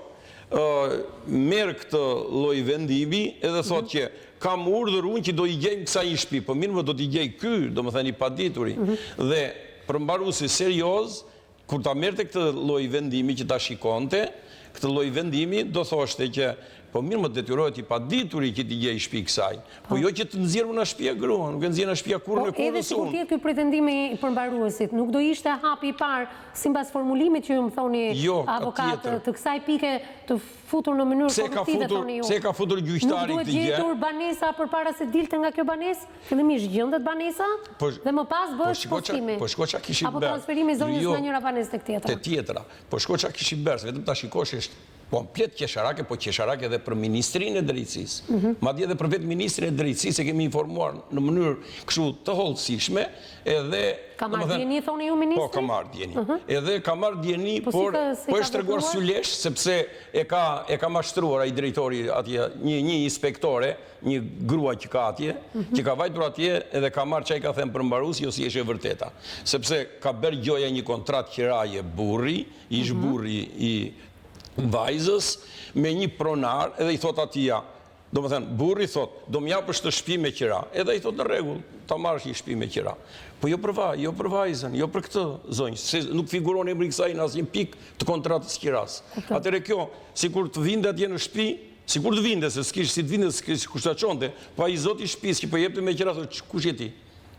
merr këtë lloj vendimi edhe thotë që kam urdhër unë që do i gjejmë kësaj një shtëpi, po mirë më do t'i gjej ky, domethënë i padituri. Dhe përmbaruesi serioz, kur ta merrte këtë lloj vendimi që ta shikonte, këtë lloj vendimi do thoshte që po mirë më detyrohet i padituri që t'i gjej shtëpi kësaj. Po jo që të nxjerrë në shtëpia gruan, nuk e nxjerr në shtëpia kurrë në kurrës unë. Edhe sikur të jetë ky pretendimi i përmbaruesit, nuk do ishte hapi i parë sipas formulimit që ju më thoni avokat të kësaj pike të futur në mënyrë korruptive thoni ju. Se ka futur gjyqtari këtë gjë? Nuk duhet gjetur banesa përpara se dilte nga kjo banesë? Fillimisht gjendet banesa dhe më pas bëhet postimi. Po shko çka kishin bërë. Apo transferimi i zonjës nga njëra banesë tek tjetra. Te tjetra. Po shko çka kishin bërë, vetëm ta shikosh është komplet qesharake, po qesharake edhe për Ministrinë e Drejtësisë. Madje edhe për vetë Ministrin e Drejtësisë e kemi informuar në mënyrë kështu të hollësishme, edhe ka marrë dieni thoni ju ministri? Po, ka marrë dieni. Edhe ka marrë dieni, por është treguar sylesh sepse e ka mashtruar ai drejtori atje, një inspektore, një grua që ka atje, që ka vajtur atje edhe ka marrë çai ka thënë përmbaruesi ose është e vërteta. Sepse ka bërë gjoja një kontratë qiraje burri, ish burri i vajzës me një pronar edhe i thot atia, do më thënë, burri thot, do më japësh të shtëpi me qira, edhe i thot në rregull, ta marrësh një shtëpi me qira. Po jo për vajzën, jo për këtë zonjë, se nuk figuron emri i kësaj në asnjë pikë të kontratës qiras. Atëherë kjo, sikur të vinte atje në shtëpi, sikur të vinte, se s'kish si të vinte, s'kish kushtaqonte, po ai zoti i shtëpisë që po jepte me qira, thotë, kush je ti?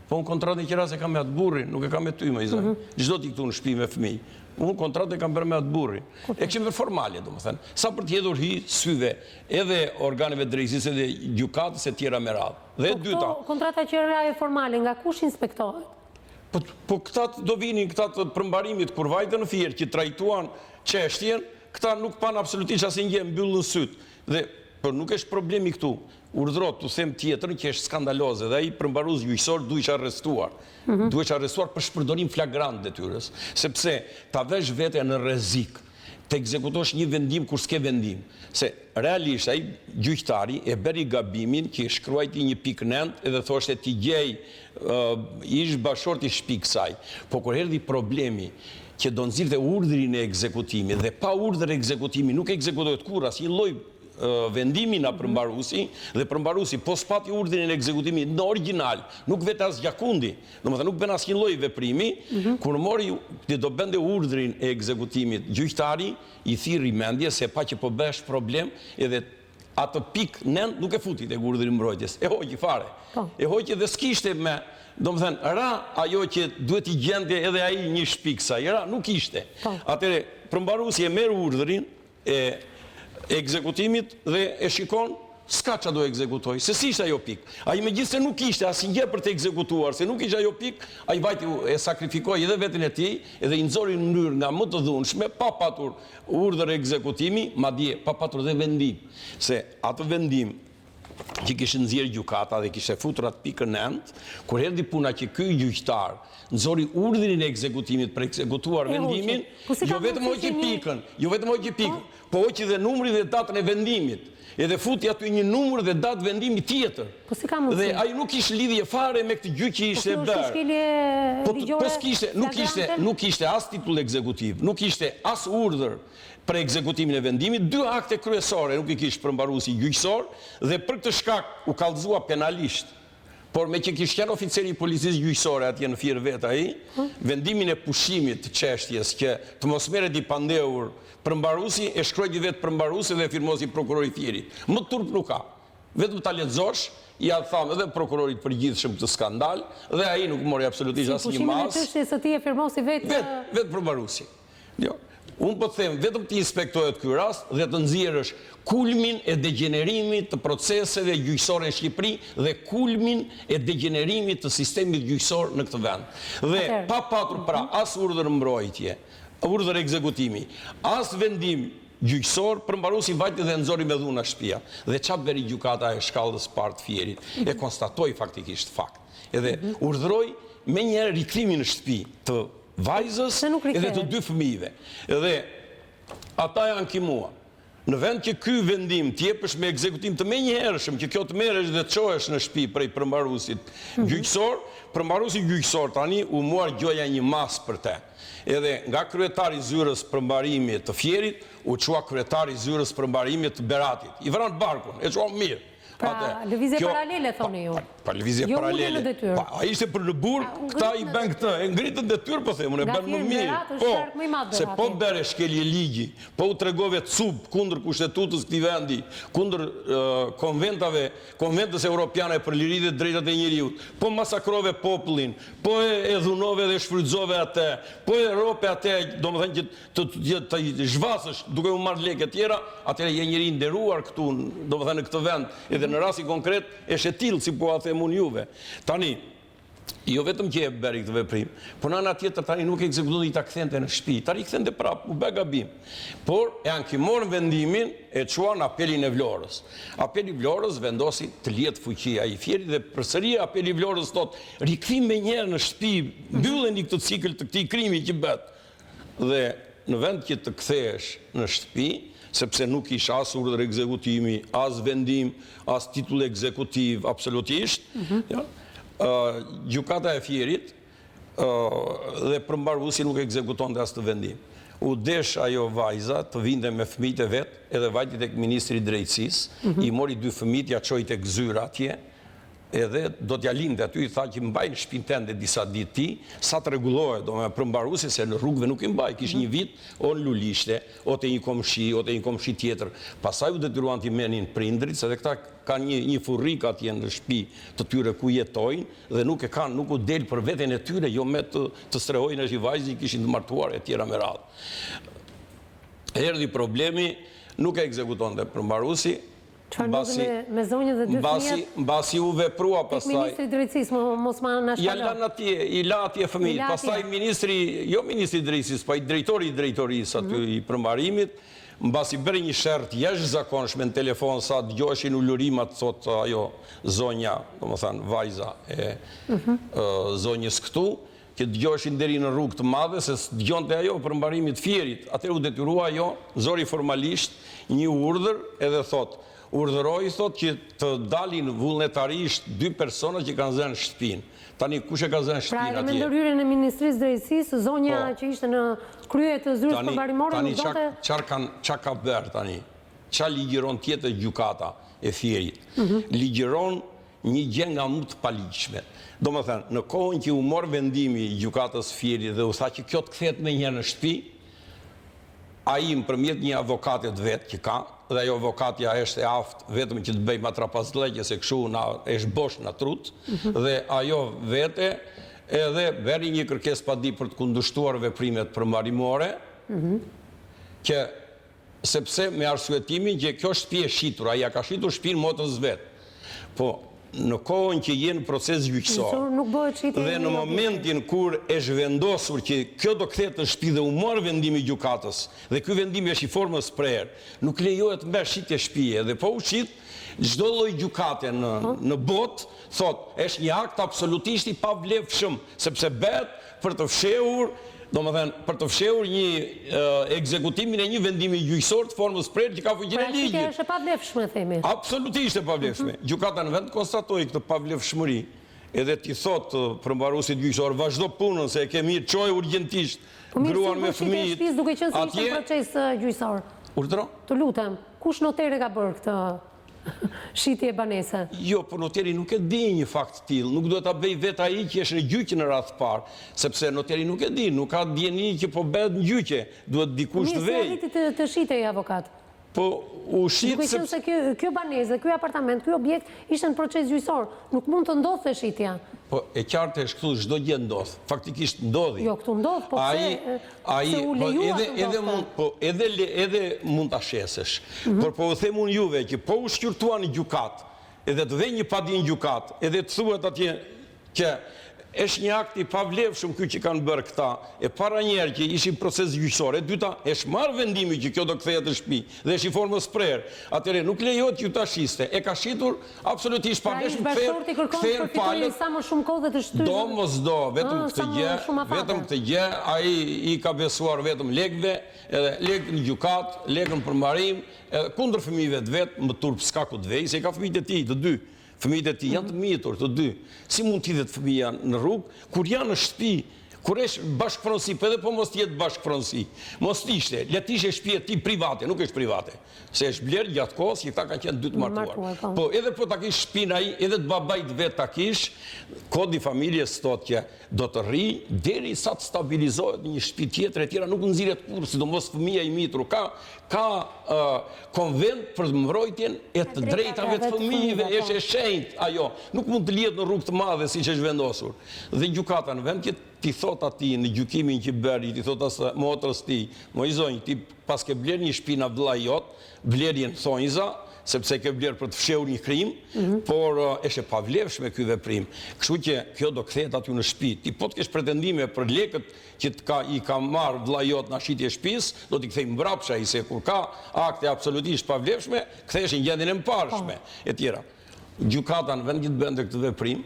Po unë kontratën e qiras e kam me atë burrin, nuk e kam me ty më i zonjë. Çdo ti këtu në shtëpi me fëmijë. Unë kontratë e kam bërë me atë burrin. E këshim bërë formale, do më thënë. Sa për t'jedhur hi syve edhe organeve drejtësisë edhe gjykatës e tjera me radhë. Dhe dyta. Kontrata qira e formale, nga kush inspektohet? Po këtat do vinin, këtat përmbarimit, kur vajte në firë që trajtuan çështjen, këta nuk panë absolutisht asnjë mbyllën syt. Dhe por nuk është problemi këtu. Urdhërot të them tjetrën që është skandaloze dhe ai përmbarues gjyqësor duhet të arrestuar. Duhet të arrestuar për shpërdorim flagrant detyrës, sepse ta vesh vete në rrezik, të ekzekutosh një vendim kur s'ke vendim. Se realisht ai gjyqtari e bëri gabimin që shkruajti një pikë 9 edhe thoshte ti gjej ish bashorti shpik saj. Po kur erdhi problemi që do nxirrte urdhrin e ekzekutimit dhe pa urdhër ekzekutimi nuk ekzekutohet kurrë asnjë lloj vendimi nga përmbaruesi dhe përmbaruesi po spati urdhrin e ekzekutimit në origjinal, nuk vetë as gjakundi, domethënë nuk bën asnjë lloj veprimi, kur mori ti do bënte urdhrin e ekzekutimit, gjyqtari i thirri mendje se pa që po bësh problem edhe atë pikë 9 nuk e futi tek urdhri mbrojtjes. E hoqi fare. E hoqi dhe s'kishte me domethënë ra ajo që duhet i gjente edhe ai një shpik saj, ra nuk ishte. Atëre përmbaruesi e merr urdhrin e ekzekutimit dhe e shikon s'ka që do ekzekutoj, se si ishte ajo pik. Ai megjithëse nuk ishte asnjë për të ekzekutuar, se nuk ishte ajo pik, ai vajti e sakrifikoi edhe veten e tij edhe i nxori në mënyrë nga më të dhunshme, pa patur urdhër ekzekutimi, madje pa patur dhe vendim. Se atë vendim që kishte nxjerrë gjykata dhe kishte futur atë pikën 9, kur erdhi puna që ky gjyqtar nxori urdhrin e ekzekutimit për ekzekutuar vendimin, jo vetëm hoqi pikën, po hoqi dhe numrin dhe datën e vendimit. Edhe futi aty një numër dhe datë vendimi tjetër. Po si ka mundësi? Dhe ai nuk ishte lidhje fare me këtë gjë që ishte bërë. Po nuk kishte as titull ekzekutiv, nuk kishte as urdhër për ekzekutimin e vendimit, dy akte kryesore nuk i kishte përmbaruesi gjyqësor dhe për këtë shkak u kallëzua penalisht. Por me që kishte qenë oficeri i policisë gjyqësore atje në Fier vet ai, vendimin e pushimit të çështjes që të mos merret i pandehur përmbaruesi e shkroi vetë përmbaruesi dhe firmosi prokurori i Fierit. Më turp nuk ka. Vetëm ta lexosh, ja tham edhe prokurorit përgjithshëm këtë skandal dhe ai nuk mori absolutisht asnjë mas. Pushimin e çështjes së tij e firmosi vetë përmbaruesi. Jo. Unë po të them, vetëm të inspektohet ky rast dhe të nxjerrësh kulmin e degenerimit të proceseve gjyqësore në Shqipëri dhe kulmin e degenerimit të sistemit gjyqësor në këtë vend. Dhe pa patur pra as urdhër mbrojtje, urdhër ekzekutimi, as vendim gjyqësor, përmbaruesi vajti dhe nxori me dhuna shtëpia. Dhe çfarë bëri gjykata e shkallës parë të Fierit? E konstatoi faktikisht fakt. Edhe urdhëroi menjëherë rikthimin në shtëpi të vajzës edhe të dy fëmijëve. Edhe ata janë ankimuar. Në vend që ky vendim t'jepësh me ekzekutim të menjëhershëm, që kjo të merresh dhe të çohesh në shtëpi prej përmbaruesit gjyqësor, përmbaruesi gjyqësor tani u muar gjoja një mas për te. Edhe nga kryetari i zyrës përmbarimit të Fierit u çua kryetari i zyrës përmbarimit të Beratit. I vran barkun, e çuam mirë. Pra, lëvizje paralele, thoni ju. Pa lëvizje paralele. A ishte për në burg, këta i bën këtë, e ngritën detyrë, po themun, e bën më mirë. Se po bëre shkelje ligji, po u tregove cub kundër kushtetutës këtij vendi, kundër konventës europiane për liri dhe drejtat e njeriut, po masakrove popullin, po e dhunove dhe shfrytëzove atë, po e rope atë, domethënë që të zhvasësh duke u marrë lekë të tjera, atëherë je njeri i nderuar këtu, domethënë në këtë vend, edhe në rasti konkret e shetil, si po a themun juve. Tani, jo vetëm që e bëri këtë veprim, por në ana tjetër tani nuk ekzekutoi ta kthente në shtëpi, tani kthente prapë, u bë gabim. Por e ankimon vendimin e çuan apelin e Vlorës. Apeli i Vlorës vendosi të lihet fuqia i Fierit dhe përsëri apeli i Vlorës thotë rikthim menjëherë në shtëpi, mbylleni këtë cikël të këtij krimi që bëhet. Dhe në vend që të kthehesh në shtëpi, sepse nuk isha as urdhër ekzekutimi, as vendim, as titull ekzekutiv, absolutisht. Gjykata e Fierit dhe përmbaruesi nuk ekzekutonte as të vendim. U desh ajo vajza të vinte me fëmijët e vet, edhe vajti tek ministri i drejtësisë, i mori dy fëmijët, ja çoi tek zyra atje, edhe do t'ja lindë aty, i tha që mbaj në shtëpinë tënde disa ditë ti, sa të rregullohet, do me përmbaruesi se në rrugëve nuk i mbaj, kish një vit, o në lulishte, o te një komshi, o te një komshi tjetër. Pastaj u detyruan t'i merrnin prindrit, se dhe këta kanë një furrik atje në shtëpi të tyre ku jetojnë, dhe nuk u del për veten e tyre, jo me të strehojnë është i vajzë, kishin të martuar e tjera me radhë. Erdhi problemi, nuk e ekzekutonte përmbaruesi. Me zonjën dhe dy fëmijët? Mbasi u veprua pastaj. Tek ministri i drejtësisë, mos ma na shkallon. Ja lan atje, i la atje fëmijët. Pastaj ministri, jo ministri i drejtësisë, po i drejtori i drejtorisë aty i përmbarimit, mbasi bëri një shertë jashtëzakonshme në telefon sa dëgjoheshin ulurimat, thot ajo zonja, domethënë vajza e zonjës këtu, që dëgjoheshin deri në rrugë të madhe, se dëgjonte ajo për mbarimit fjerit. Atëherë u detyrua ajo, zori formalisht një urdhër edhe thot, urdhëroi thot që të dalin vullnetarisht 2 persona që kanë zënë shtëpinë. Tani kush e ka zënë shtëpinë atje? Pra, me ndërhyrjen e Ministrisë Drejtësisë, zonja që ishte në krye të zyrës përmbarimore nuk donte. Çfarë ka bërë tani? Çfarë ligjeron tjetër gjykata e fjerit? Ligjeron një gjë nga më të paligjshme. Domethënë, në kohën që u mor vendimi i gjykatës fjerit dhe u tha që kjo të kthehet menjëherë në shtëpi, ai nëpërmjet një avokatit vet që ka, dhe ajo avokatja është e aftë vetëm që të bëj ma trapaslegje se kështu është bosh na trut, dhe ajo vete edhe bëri një kërkesë padi për të kundërshtuar veprimet përmbarimore, që sepse me arsyetimin që kjo shtëpi e shitur, ai ja ka shitur shtëpinë motrës vet. Po në kohën që jenë proces gjyqësor dhe në momentin kur është vendosur që kjo do kthehet në shtëpi dhe u mor vendimi i gjykatës dhe ky vendim është i formës prerë, nuk lejohet më shitje shtëpie dhe po u shit çdo lloj gjykate në botë thot është një akt absolutisht i pavlefshëm sepse bëhet për të fshehur për të fshehur një ekzekutimin e një vendimi gjyqësor të formës prerë që ka fuqinë e ligjit. Pra, është e pavlefshme, themi. Absolutisht e pavlefshme. Gjykata në vend konstatoi këtë pavlefshmëri, edhe ti thot përmbaruesit gjyqësor, vazhdo punën se e ke mirë, çoj urgjentisht gruan me fëmijët. Duke qenë se ishte proces gjyqësor. Urdhëro? Të lutem, kush noteri ka bërë këtë shitje banese? Jo, por noteri nuk e di një fakt të tillë, nuk duhet ta bëj vetë ai që është në gjyq në radh parë, sepse noteri nuk e di, nuk ka dieni që po bëhet në gjyqe, duhet dikush të vejë. Mirë, se arriti të shitej avokat. Po u shit duke qenë se kjo baneze, ky apartament, ky objekt ishte në proces gjyqësor, nuk mund të ndodhte shitja. Po e qartë është këtu çdo gjë ndodh. Faktikisht ndodhi. Jo, këtu ndodh, po pse u lejua edhe mund ta shesësh. Por po u them unë juve që po u shqyrtuan në gjykat, edhe të vej një padin gjykat, edhe të thuhet atje që është një akt i pavlefshëm ky që kanë bërë këta, e para njerë që ishin proces gjyqësor, e dyta është marrë vendimi që kjo do kthehet në shtëpi dhe është i formës prerë. Atëherë nuk lejohet që ta shiste. E ka shitur absolutisht pavlefshëm, kthehen palët. Sa më shumë kohë dhe të shtyjë. Domosdo, vetëm këtë gjë, ai i ka besuar vetëm lekëve, edhe lekë në gjykat, lekën në përmbarim, kundër fëmijëve të vet, më turp s'ka ku të vej, se i ka fëmijët e tij të dy. Fëmijët e tij janë të mitur, të dy. Si mund t'i hidhet fëmija në rrugë, kur janë në shtëpi, kur është bashkëpronësi, edhe po mos t'jetë bashkëpronësi, mos t'ishte, le t'ishe shtëpia ti private, nuk është private, se është blerë gjatë kohës që këta kanë qenë dy të martuar. Po edhe po ta kish shtëpinë ai, edhe të babait vet ta kish, kodi familjes thotë që do të rri derisa të stabilizohet një shtëpi tjetër e tjera nuk nxirret kurrë, sidomos fëmia i mitur. Ka konvent për mbrojtjen e të drejtave të fëmijëve, është e shenjtë ajo. Nuk mund të lihet në rrugë të madhe siç është vendosur. Dhe gjykata në vend që ti thot atij në gjykimin që bëri, ti thot asë motrës ti, moj zonjë, ti pas ke bler një shtëpi nga vëllai jot, blerjen thonjza, sepse ke bler për të fshehur një krim, por është e pavlefshme ky veprim. Kështu që kjo do kthehet aty në shtëpi. Ti po të kesh pretendime për lekët që i ka marrë vëllai jot në shitje shtëpisë, do t'i kthej mbrapsht ai, se kur ka akte absolutisht pavlefshme, kthehesh në gjendjen e mparshme e tjera. Gjykata në vend që të bënte këtë veprim,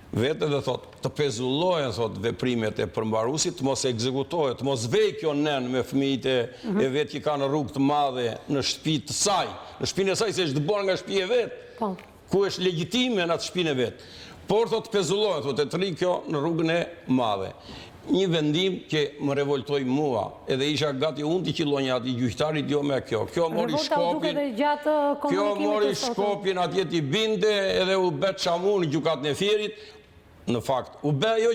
vetë dhe thot, të pezullohen thot veprimet e përmbaruesit, të mos ekzekutohet, të mos vej kjo nën me fëmijët e vet që kanë rrugë të madhe në shtëpi të saj, në shtëpinë e saj se është dëbuar nga shtëpia e vet, ku është legjitime në atë shtëpinë e vet. Por thot pezullohen, thot e të rri kjo në rrugën e madhe. Një vendim që më revoltoi mua, edhe isha gati unë t'i qillonja atij gjyqtarit jo me kjo. Kjo mori shkopin atje t'i binde edhe u bë çamun në gjykatën e Fierit. Në fakt, u bë ajo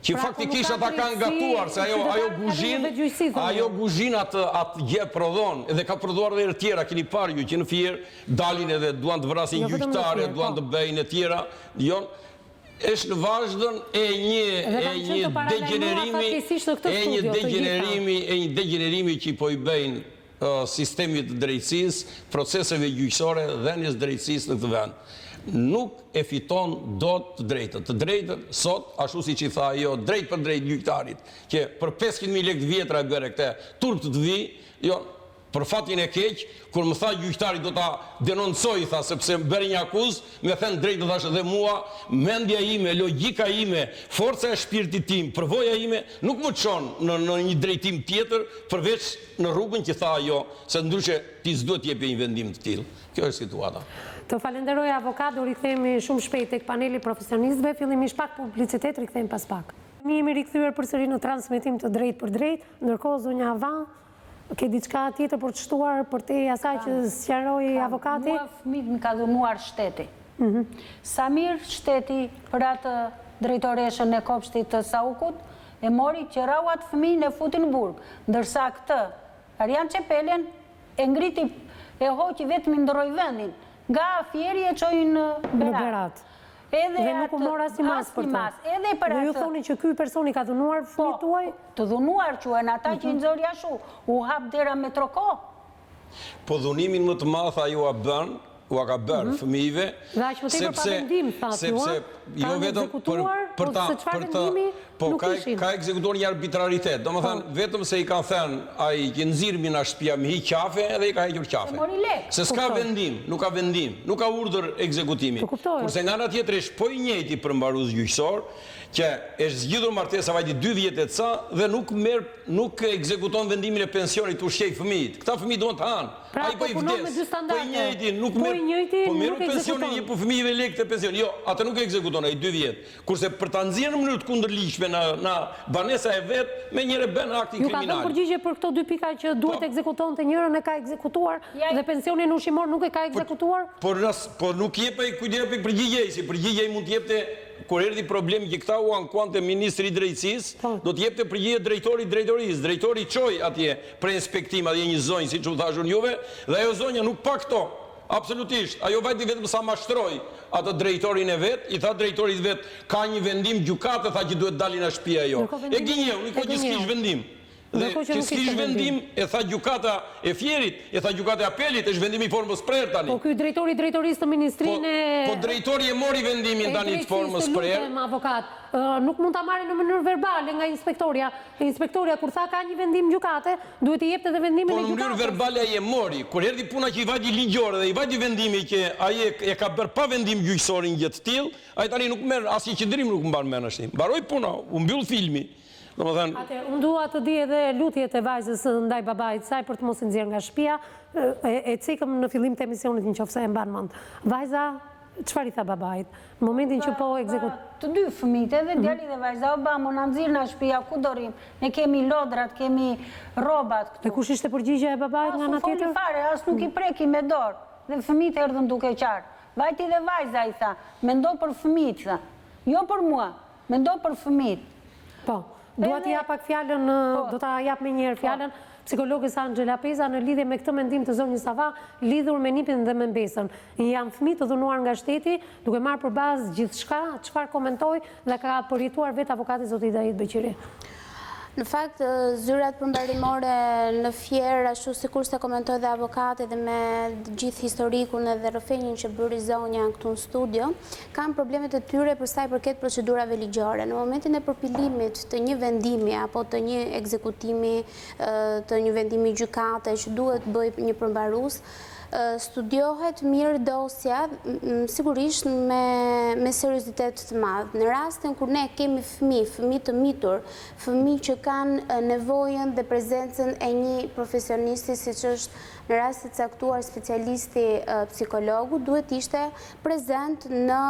që faktikisht ata kanë gatuar, se ajo guzhin atë gjë prodhon, edhe ka prodhuar edhe tjera, keni parë ju që në Fier dalin edhe duan të vrasin gjyqtare, duan të bëjnë e tjera, është në vazhdon e një degenerimi që po i bëjnë sistemit të drejtësisë, proceseve gjyqësore dhe njës drejtësisë në këtë vend. Nuk e fiton dot të drejtët. Të drejtët sot, ashtu si që i tha jo, drejt për drejt gjyqtarit, që për 500.000 lekë vjetra e bere këte turp të vi, jo, Për fatin e keq, kur më tha gjyqtari do ta denoncoj, tha, sepse më bëri një akuzë, me thënë drejt do thashë dhe mua, mendja ime, logjika ime, forca e shpirtit tim, përvoja ime, nuk më çon në një drejtim tjetër, përveç në rrugën që tha ajo, se ndryshe ti s'duhet t'jepje një vendim të tillë. Kjo është situata. Të falenderoj avokat, do rikthehemi shumë shpejt tek paneli profesionistëve, fillimisht pak publicitet, rikthehemi pas pak. Mi jemi rikthyer përsëri në transmetim të drejt për drejt, ndërkohë zonja Ava, ke diçka tjetër për të shtuar për te asaj që sqaroi avokati? Mua fëmijët më ka dhunuar shteti. Sa mirë shteti për atë drejtoreshën e kopshtit të Saukut e mori që rauat fëmijën e futi në burg, ndërsa këtë Arjan Çepelen e ngriti e hoqi vetëm i ndroi vendin. Nga Fieri e çoi në Berat. Dhe nuk u mora si mas për të. Dhe ju thoni që ky personi ka dhunuar fëmijët tuaj? Të dhunuar quhen ata që i nxori ashtu, u hap dera me troko. Po dhunimin më të madh ajo a ka bërë fëmijëve, dhe aq më tepër pa vendim, thatë ju, jo vetëm për ta, po ka ekzekutuar një arbitraritet, domethënë vetëm se i kanë thënë ai që nxirmi na shtëpia me hiq qafe edhe i ka hequr qafe. Se s'ka vendim, nuk ka urdhër ekzekutimi. Kurse nga ana tjetër është po i njëjti përmbarues gjyqësor që është zgjidhur martesa vajti 2 vjet e ca dhe nuk ekzekuton vendimin e pensionit të ushqej fëmijët. Këta fëmijë duan të hanë. Pra po punon me dy standarde. Po i njëjti, nuk merr pensionin një fëmijëve lekë të pensionit. Jo, atë nuk ekzekuton ai 2 vjet. Kurse për ta nxjerrë në mënyrë të kundërligjshme në banesa e vet, me njëre bën aktin kriminal. Ju ka dhënë përgjigje për këto 2 pika që duhet ekzekutonte, njërin e ka ekzekutuar dhe pensionin ushqimor nuk e ka ekzekutuar? Po nuk jepej përgjigje, si përgjigje mund të jepte kur erdhi problemi që këta u ankuante ministri i drejtësisë, do të jepte përgjigje drejtori i drejtorisë. Drejtori çoi atje për inspektim atje një zonjë, siç u thashun juve, dhe ajo zonja nuk pa këto. Absolutisht. Ajo vajti vetëm sa mashtroi atë drejtorin e vet, i tha drejtorit vet, ka një vendim gjykate, tha që duhet dalin nga shtëpia ajo. E gënjeu, nuk ka që s'kish vendim. Dhe që s'kish vendim, e tha gjykata e Fierit, e tha gjykata e Apelit, është vendimi i formës prerë tani. Po ky drejtori i drejtorisë të ministrinë Po drejtori e mori vendimin tani të formës prerë. Avokat, nuk mund ta marrë në mënyrë verbale nga inspektoria. Inspektoria kur tha ka një vendim gjykate, duhet i jepte edhe vendimin e gjykatës. Po në mënyrë verbale ai e mori. Kur erdhi puna që i vajti ligjore dhe i vajti vendimi që ai e ka bërë pa vendim gjyqësor një gjë të tillë, ai tani nuk merr asnjë qendrim, nuk mban mend ashtu. Mbaroi puna, u mbyll filmi. Unë dua të di edhe lutjet e vajzës ndaj babait saj për të mos i nxjerrë nga shtëpia, e cikëm në fillim të emisionit nëse e mban mend. Vajza, çfarë i tha babait? Në momentin që po ekzekut të 2 fëmijët, edhe djali dhe vajza, mo na nxirr nga shtëpia, ku do rrim? Ne kemi lodrat, kemi rrobat këtu. Dhe kush ishte përgjigjja e babait nga ana tjetër? As fare, as nuk i preki me dorë. Dhe fëmijët erdhën duke qartë. Vajti dhe vajza i tha, mendo për fëmijët, tha. Jo për mua, mendo për fëmijët. Po. Dua t'i jap pak fjalën, do ta jap më njëherë fjalën psikologës Angela Peza në lidhje me këtë mendim të zonjës Sava, lidhur me nipin dhe me mbesën. Janë fëmijë të dhunuar nga shteti, duke marrë për bazë gjithçka, çfarë komentoi dhe ka përjetuar vetë avokati zoti Daid Beqiri. Në fakt, zyrat përmbarimore në Fier, ashtu sikur se komentoi dhe avokati dhe me gjithë historikun dhe rrëfenjin që bëri zonja këtu në studio, kanë problemet e tyre për sa i përket procedurave ligjore. Në momentin e përpilimit të një vendimi apo të një ekzekutimi, të një vendimi gjykate që duhet bëj një përmbarues, studiohet mirë dosja, sigurisht me seriozitet të madh. Në rastin kur ne kemi fëmijë të mitur, fëmijë që kanë nevojën dhe prezencën e një profesionisti, siç është në rastin e caktuar specialisti psikologu, duhet ishte prezent në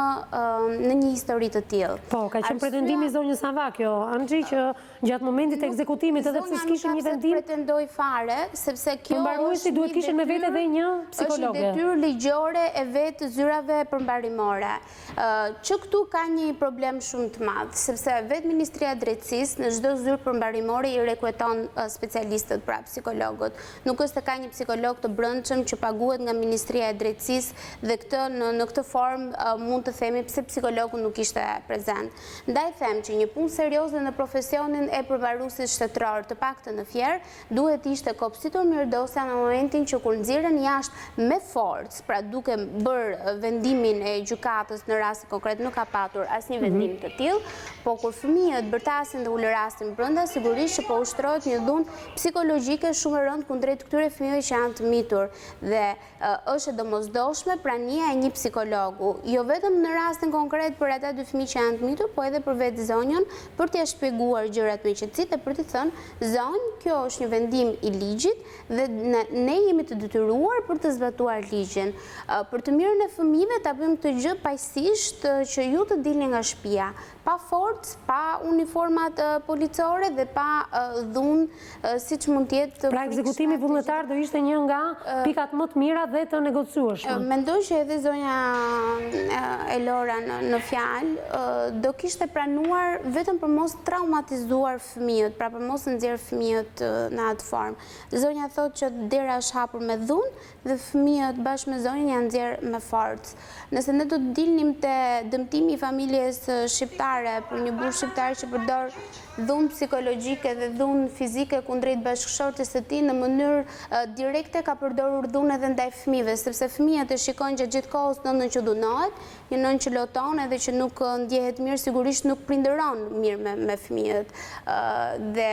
një histori të tillë. Po, ka qenë pretendimi zonjës Sava kjo, Anxhi, që gjatë momentit të ekzekutimit edhe pse s'kishte një vendim, pretendoj fare, sepse kjo përmbaruesi duhet kishte me vete edhe një psikologe. Është detyrë ligjore e vetë zyrave përmbarimore. Që këtu ka një problem shumë të madh, sepse vetë Ministria e Drejtësisë në çdo zyrë përmbarimore i rekueton specialistët, pra psikologët. Nuk është se ka një psikolog psikolog të brendshëm që paguhet nga Ministria e Drejtësisë dhe në këtë formë mund të themi pse psikologu nuk ishte prezent. Ndaj them që një punë serioze në profesionin e përvarruesit shtetëror, të paktën në Fier, duhet ishte kopësitur mirëdosja në momentin që kur nxirren jashtë me forcë, pra duke bërë vendimin e gjykatës në rast konkret nuk ka patur asnjë vendim të tillë, po kur fëmijët bërtasin dhe ulërasin brenda, sigurisht që po ushtrohet një dhunë psikologjike shumë e rëndë kundrejt këtyre fëmijëve që janë të mitur dhe është e domosdoshme prania e një psikologu, jo vetëm në rastin konkret për ata dy fëmijë që janë të mitur, po edhe për vetë zonjën, për t'ia shpjeguar gjërat me qetësi dhe për t'i thënë, zonjë, kjo është një vendim i ligjit dhe ne jemi të detyruar për të zbatuar ligjin. Për të mirën e fëmijëve ta bëjmë këtë gjë paqësisht që ju të dilni nga shtëpia, pa forcë, pa uniformat policore dhe pa dhunë siç mund të jetë. Pra ekzekutimi vullnetar do ishte një nga pikat më të mira dhe të negociueshme. Mendoj që edhe zonja Elora në fjalë do kishte pranuar vetëm për mos traumatizuar fëmijët, pra për mos nxjerr fëmijët në atë formë. Zonja thotë që dera është hapur me dhunë dhe fëmijët bashkë me zonjën janë nxjerr me forcë. Nëse ne do të dilnim te dëmtimi i familjes shqiptare për një burr shqiptar që përdor dhunë psikologjike dhe dhunë fizike kundrejt bashkëshortes së tij në mënyrë direkte ka përdorur dhunë edhe ndaj fëmijëve, sepse fëmijët e shikojnë gjatë gjithë kohës nënën që dhunohet, një nënë që loton edhe që nuk ndjehet mirë, sigurisht nuk prindëron mirë me fëmijët. Dhe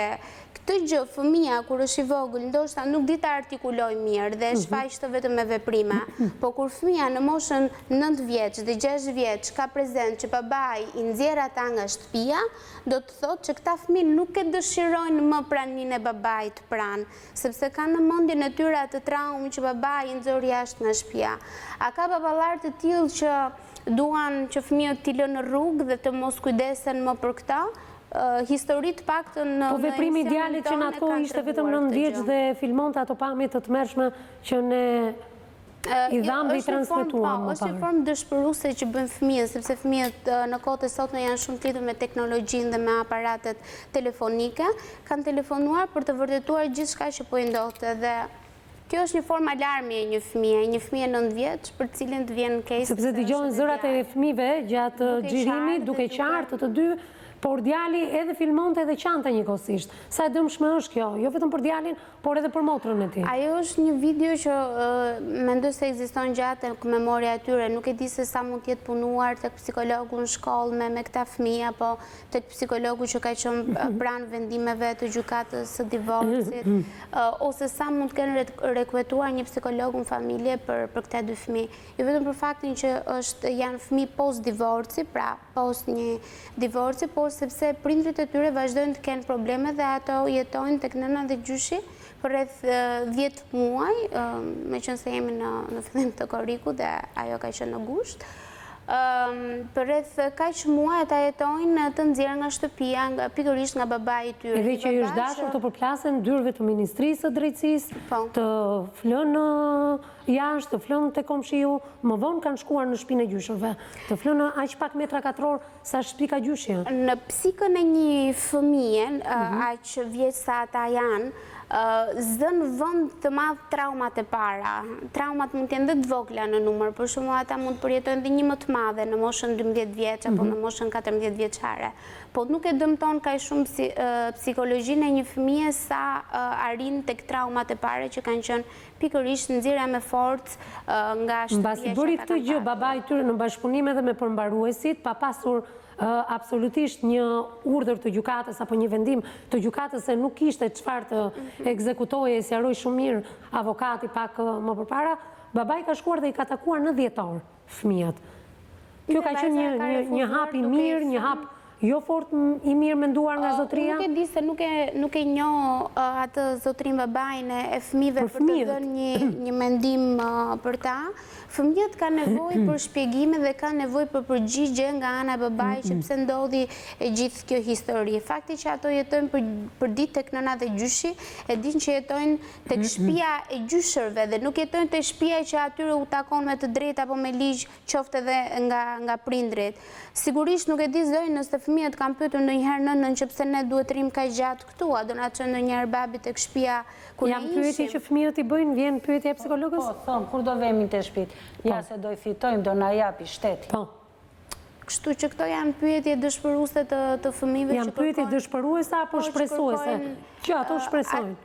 këtë gjë fëmia kur është i vogël ndoshta nuk di ta artikuloj mirë dhe shfaqet vetëm me veprime. Po kur fëmia në moshën 9 vjeç dhe 6 vjeç ka prezent që babai i nxjerr ata nga shtëpia, do të thotë që këta fëmijë nuk e dëshirojnë më praninë e babait pranë, sepse kanë në mendjen e tyre atë traumë që babai i nxori jashtë nga shtëpia. A ka baballar të tillë që duan që fëmijët t'i lënë në rrugë dhe të mos kujdesen më për këta? Historit paktën në po veprimi ideale që në ato ishte vetëm 9 vjeç dhe filmonte ato pamje të tmerrshme që ne i dham dhe i transmetuam. Është një formë dëshpëruese që bën fëmijët, sepse fëmijët në kohët e sotme janë shumë të lidhur me teknologjinë dhe me aparatet telefonike, kanë telefonuar për të vërtetuar gjithçka që po i ndodhte dhe kjo është një formë alarmi e një fëmije 9 vjeç, për cilin të vjen keq. Sepse dëgjohen zërat e fëmijëve gjatë xhirimit, duke qartë të dy, por djali edhe filmonte edhe qante njëkohësisht. Sa e dëmshme është kjo, jo vetëm për djalin, por edhe për motrën e tij. Ajo është një video që mendoj se ekziston gjatë memoria e tyre, nuk e di se sa mund të jetë punuar tek psikologu në shkollë me këta fëmijë apo tek psikologu që ka qenë pranë vendimeve të gjykatës së divorcit, ose sa mund të kenë rekuetuar një psikolog në familje për këta dy fëmijë. Jo vetëm për faktin që janë fëmijë post divorci, pra post një divorci, por sepse prindrit e tyre vazhdojnë të kenë probleme dhe ato jetojnë tek nëna dhe gjyshi për rreth 10 muaj, meqense jemi në fillim të korrikut dhe ajo ka qenë në gusht. Për rreth kaq muaj ata jetojnë të nxjerrë nga shtëpia, pikërisht nga babai i tyre. Edhe që është dashur të përplasen dyrëve të Ministrisë së Drejtësisë, të flënë jashtë, të flënë te komshiu, më vonë kanë shkuar në shtëpinë e gjyshërve, të flënë aq pak metra katror sa shtëpi ka gjyshi. Në psikën e një fëmije, aq vjeç sa ata janë, zënë vënd të madh traumat e para. Traumat mund të jenë dhe të vogla në numër, për shembull ata mund të përjetojnë dhe një më të madhe në moshën 12 vjeç apo në moshën 14 vjeçare. Po nuk e dëmton kaq shumë psikologjinë e një fëmije sa arrin tek traumat e para që kanë qenë pikërisht nxjerrja me forcë nga shtëpia. Mbasi bëri këtë gjë babai i tyre në bashkëpunim edhe me përmbaruesit, pa pasur absolutisht një urdhër të gjykatës apo një vendim të gjykatës se nuk kishte çfarë të ekzekutoje, e sqaroi shumë mirë avokati pak më përpara, babai ka shkuar dhe i ka takuar në dhjetor fëmijët. Kjo ka qenë një hap i mirë, një hap jo fort i mirë menduar nga zotria? Nuk e di se nuk e njoh atë zotrin babain e fëmijëve për të dhënë një mendim për ta. Fëmijët kanë nevojë për shpjegime dhe kanë nevojë për përgjigje nga ana e babait që pse ndodhi gjithë kjo histori. Fakti që ato jetojnë për ditë tek nëna dhe gjyshi, e dinë që jetojnë tek shtëpia e gjyshërve dhe nuk jetojnë tek shtëpia që atyre u takon me të drejtë apo me ligj, qoftë edhe nga prindrit. Sigurisht nuk e di zonjë nëse fëmijët kam pyetur ndonjëherë nënën që pse ne duhet rrim kaq gjatë këtu, a do na çon ndonjëherë babi tek shtëpia ku ne Jam pyetje që fëmijët i bëjnë, vjen pyetje e psikologës? Po, thonë, kur do vemi të shtëpit? Ja se do i fitojmë, do na japi shteti. Po. Kështu që këto janë pyetje dëshpëruese të fëmijëve që Janë pyetje dëshpëruese apo shpresuese? Që ato shpresojnë.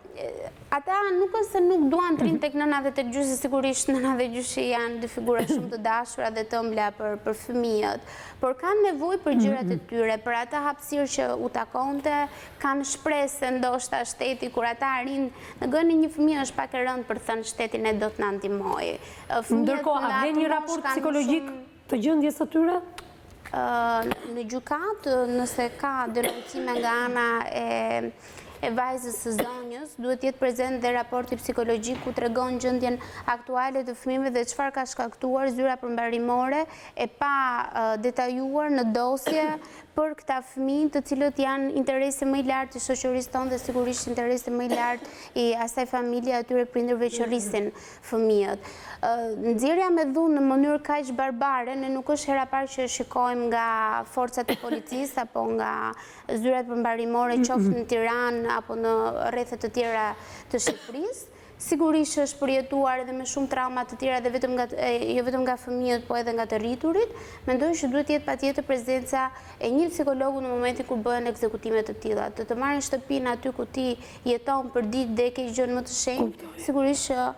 Ata nuk është se nuk duan të rinë tek nëna dhe tek gjyshi, sigurisht nëna dhe gjyshi janë dy figura shumë të dashura dhe të ëmbla për fëmijët, por kanë nevojë për gjërat e tyre, për ata hapësirë që u takonte, kanë shpresë se ndoshta shteti kur ata arrin në gënë një fëmijë është pak e rëndë për të thënë shteti ne do të na ndihmojë. Ndërkohë, a vjen një raport psikologjik të gjendjes së tyre? Në gjykat, nëse ka denoncime nga ana e vajzës së zonjës, duhet jetë prezent dhe raporti psikologjik ku tregon gjendjen aktuale të fëmijëve dhe çfarë ka shkaktuar zyra përmbarimore e pa detajuar në dosje për këta fëmijë të cilët janë interesi më i lartë i shoqërisë tonë dhe sigurisht interesi më i lartë i asaj familje atyre prindërve që rrisin fëmijët. Nxjerrja me dhunë në mënyrë kaq barbare, ne nuk është hera parë që shikojmë nga forcat e policisë apo nga zyrat përmbarimore qoftë në Tiranë apo në rrethet të tjera të Shqipërisë. Sigurisht është përjetuar edhe me shumë trauma të tjera dhe jo vetëm nga fëmijët, po edhe nga të rriturit. Mendoj që duhet jetë patjetër prezenca e një psikologu në momentin kur bëhen ekzekutime të tilla. Të marrin shtëpinë aty ku ti jeton për ditë dhe ke gjën më të shenjtë, sigurisht që